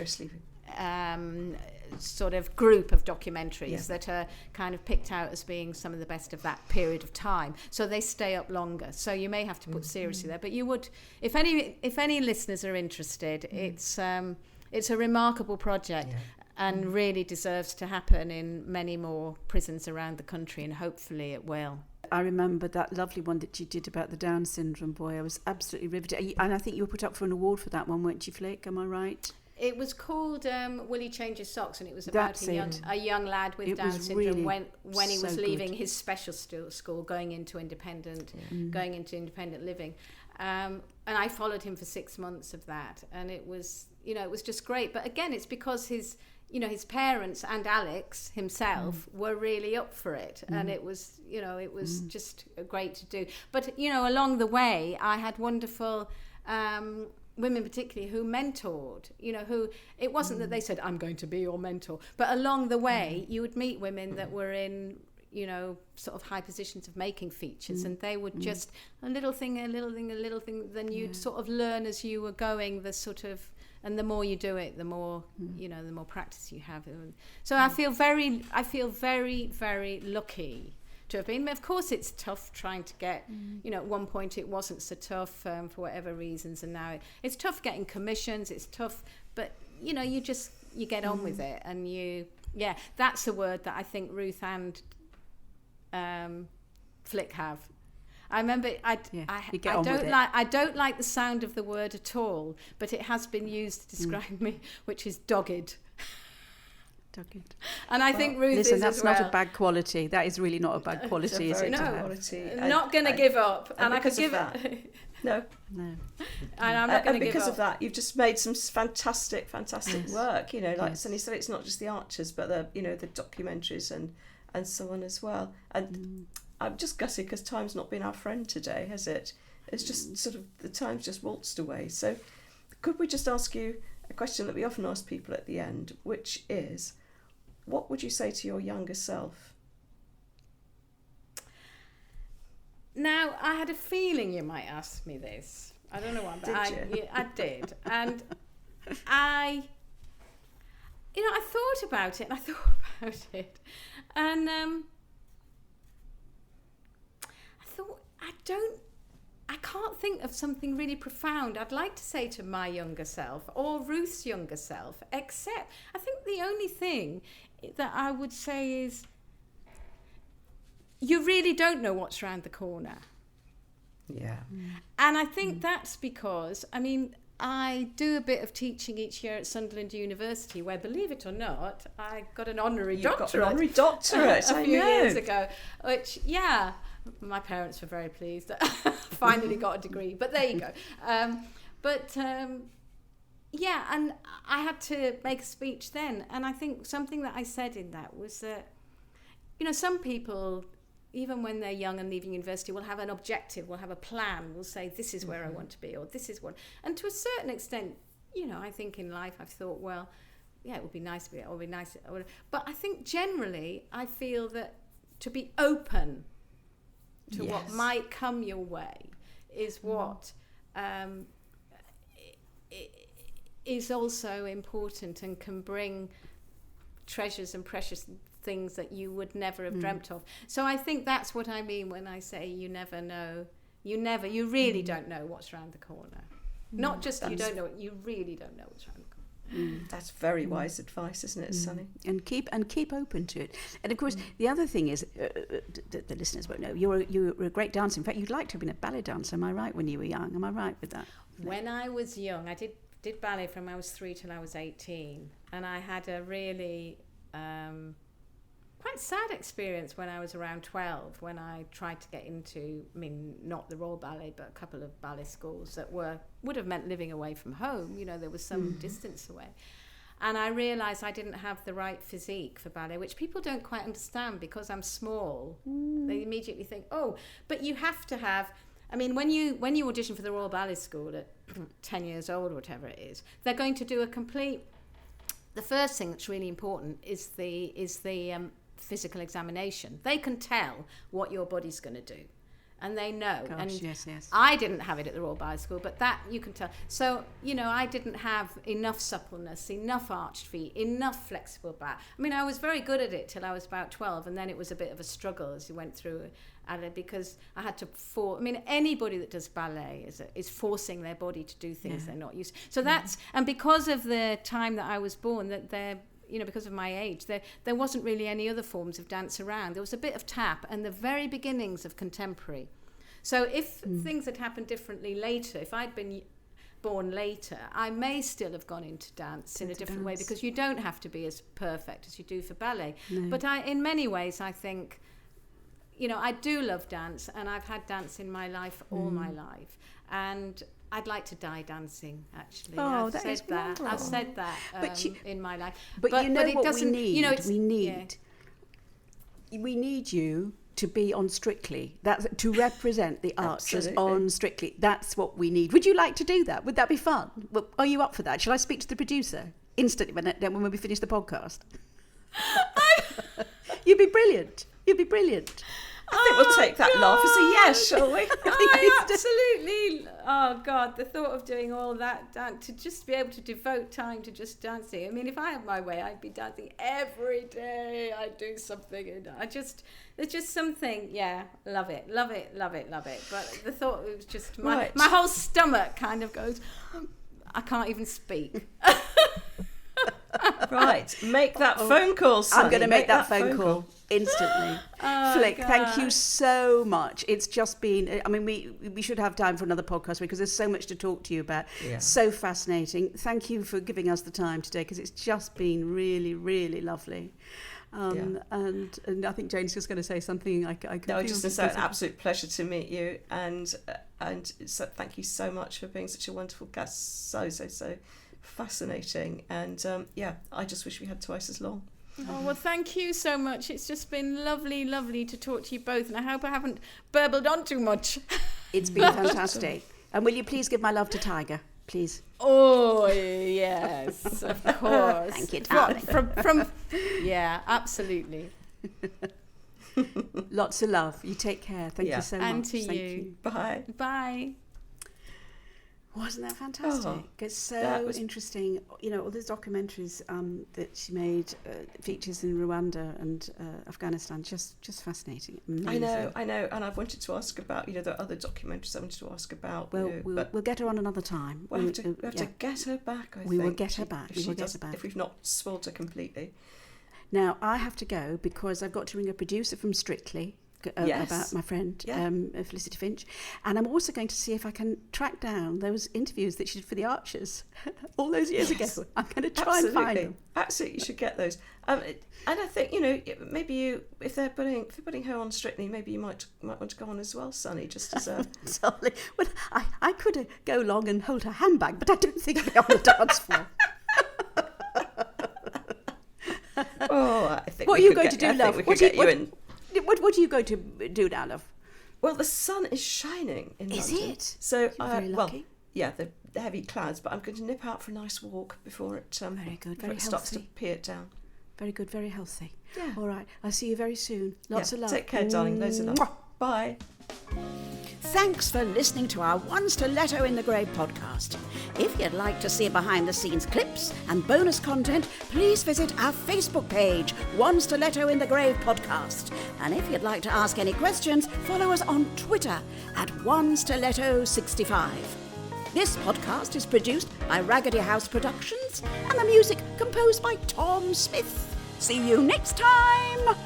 sort of group of documentaries that are kind of picked out as being some of the best of that period of time. So they stay up longer. So you may have to put seriously there. But you would, if any listeners are interested, it's a remarkable project. And really deserves to happen in many more prisons around the country, and hopefully it will. I remember that lovely one that you did about the Down syndrome boy. I was absolutely riveted. And I think you were put up for an award for that one, weren't you, Flick? Am I right? It was called Will He Change His Socks? And it was about a young lad with Down syndrome really when he was so leaving good. His special school, going into independent living. And I followed him for 6 months of that. And it was just great. But again, it's because his parents and Alex himself were really up for it. And it was just great to do. But, along the way, I had wonderful women particularly who mentored, who, it wasn't that they said, I'm going to be your mentor. But along the way, you would meet women that were in, sort of high positions of making features, and they would just a little thing, then you'd sort of learn as you were going the sort of, and the more you do it, the more the more practice you have. So I feel very, very lucky to have been. Of course, it's tough trying to get. At one point it wasn't so tough for whatever reasons, and now it's tough getting commissions. It's tough, but you get on with it, and that's a word that I think Ruth and Flick have. I remember I don't like the sound of the word at all, but it has been used to describe me, which is dogged. Dogged. And I think Ruth is that's as well. not a bad quality. That is really not a bad quality, is it? No, quality. not going to give up. And I could give it. No. No. And I'm not going to give up. And because of that, you've just made some fantastic work. Like Sunny said, it's not just the Archers, but the documentaries and so on as well. And I'm just gutted because time's not been our friend today, has it? It's just sort of, the time's just waltzed away. So could we just ask you a question that we often ask people at the end, which is, what would you say to your younger self? Now, I had a feeling you might ask me this. I don't know why, but I did. And I thought about it, and I can't think of something really profound I'd like to say to my younger self or Ruth's younger self, except I think the only thing that I would say is you really don't know what's around the corner. Yeah. And I think that's because, I do a bit of teaching each year at Sunderland University, where, believe it or not, I got an honourary doctorate. Got an honorary doctorate, a few years ago, which, my parents were very pleased. Finally got a degree, but there you go. And I had to make a speech then, and I think something that I said in that was that, some people, even when they're young and leaving university, will have an objective, will have a plan, will say, this is where I want to be, or this is what. And to a certain extent, I think in life I've thought, well, it would be nice to be, it would be nice. But I think generally I feel that to be open to what might come your way is what is also important and can bring treasures and precious things that you would never have dreamt of. So I think that's what I mean when I say you never know. You really don't know what's around the corner. Not just you don't know it, you really don't know what's around the corner. That's very wise advice, isn't it, Sunny? And keep open to it. And of course, the other thing is, the listeners won't know, you're a great dancer. In fact, you'd like to have been a ballet dancer. Am I right? When you were young, am I right with that? When I was young, I did ballet from I was 3 till I was 18, and I had a really quite sad experience when I was around 12, when I tried to get into, not the Royal Ballet, but a couple of ballet schools that would have meant living away from home. There was some distance away. And I realised I didn't have the right physique for ballet, which people don't quite understand because I'm small. They immediately think, oh, but you have to have... when you audition for the Royal Ballet School at 10 years old or whatever it is, they're going to do a complete... The first thing that's really important is the physical examination. They can tell what your body's going to do. and they know. Gosh, and yes. I didn't have it at the Royal Bioschool, but that you can tell. So, I didn't have enough suppleness, enough arched feet, enough flexible back. I mean, I was very good at it till I was about 12, and then it was a bit of a struggle as you went through it, because I had to anybody that does ballet is forcing their body to do things they're not used to. So that's, and because of the time that I was born, that they're, because of my age, there wasn't really any other forms of dance around. There was a bit of tap and the very beginnings of contemporary. So if things had happened differently later, if I'd been born later, I may still have gone into dance in a different way, because you don't have to be as perfect as you do for ballet. No. But in many ways, I think, I do love dance, and I've had dance in my life all my life. And I'd like to die dancing, actually. I've said that in my life. But what we need? We need you to be on Strictly. That's to represent the Archers on Strictly. That's what we need. Would you like to do that? Would that be fun? Are you up for that? Shall I speak to the producer instantly when we finish the podcast? You'd be brilliant. I think we'll take that laugh as a yes, shall we? Absolutely. Oh, God, the thought of doing all that, to just be able to devote time to just dancing. I mean, if I had my way, I'd be dancing every day. I'd do something. There's just something, love it. But the thought, it was just, my whole stomach kind of goes, I can't even speak. Right, make that phone call, Sonny. I'm going to make that phone call instantly. Flick, thank you so much. It's just been, we should have time for another podcast because there's so much to talk to you about. Yeah. So fascinating. Thank you for giving us the time today, because it's just been really, really lovely. And I think Jane's just going to say something. I can no, just to say, it's an absolute pleasure to meet you, and so thank you so much for being such a wonderful guest. So fascinating, and I just wish we had twice as long. Oh, well, thank you so much. It's just been lovely to talk to you both, and I hope I haven't burbled on too much. It's been fantastic. And will you please give my love to Tiger, please? Oh, yes, of course. Thank you, darling. Yeah, absolutely. Lots of love. You take care. Thank you so much. And to you. Bye. Bye. Wasn't that fantastic? It's so interesting. All those documentaries that she made, features in Rwanda and Afghanistan, just fascinating. Amazing. I know. And I've wanted to ask about, there are other documentaries I wanted to ask about. Well, we'll get her on another time. We'll have to get her back, I think. We will get her back. If we've not spoiled her completely. Now, I have to go because I've got to ring a producer from Strictly about my friend Felicity Finch, and I'm also going to see if I can track down those interviews that she did for the Archers all those years ago. I'm going to try and find them. Absolutely, you should get those. And I think maybe if they're putting her on Strictly, maybe you might want to go on as well, Sonny, just as a. Sorry. Well, I could go along and hold her handbag, but I don't think I'll be on the dance floor. I think. What are you going to do, love? What are you going to do now, love? Well, the sun is shining in London. Is it? So you're very lucky. The heavy clouds, but I'm going to nip out for a nice walk before it very good, very starts to peel down. Very good, very healthy. Yeah. All right, I'll see you very soon. Lots of love. Take care, darling. Loads of love. Bye. Thanks for listening to our One Stiletto in the Grave podcast. If you'd like to see behind-the-scenes clips and bonus content, please visit our Facebook page, One Stiletto in the Grave podcast. And if you'd like to ask any questions, follow us on Twitter at OneStiletto65. This podcast is produced by Raggedy House Productions, and the music composed by Tom Smith. See you next time!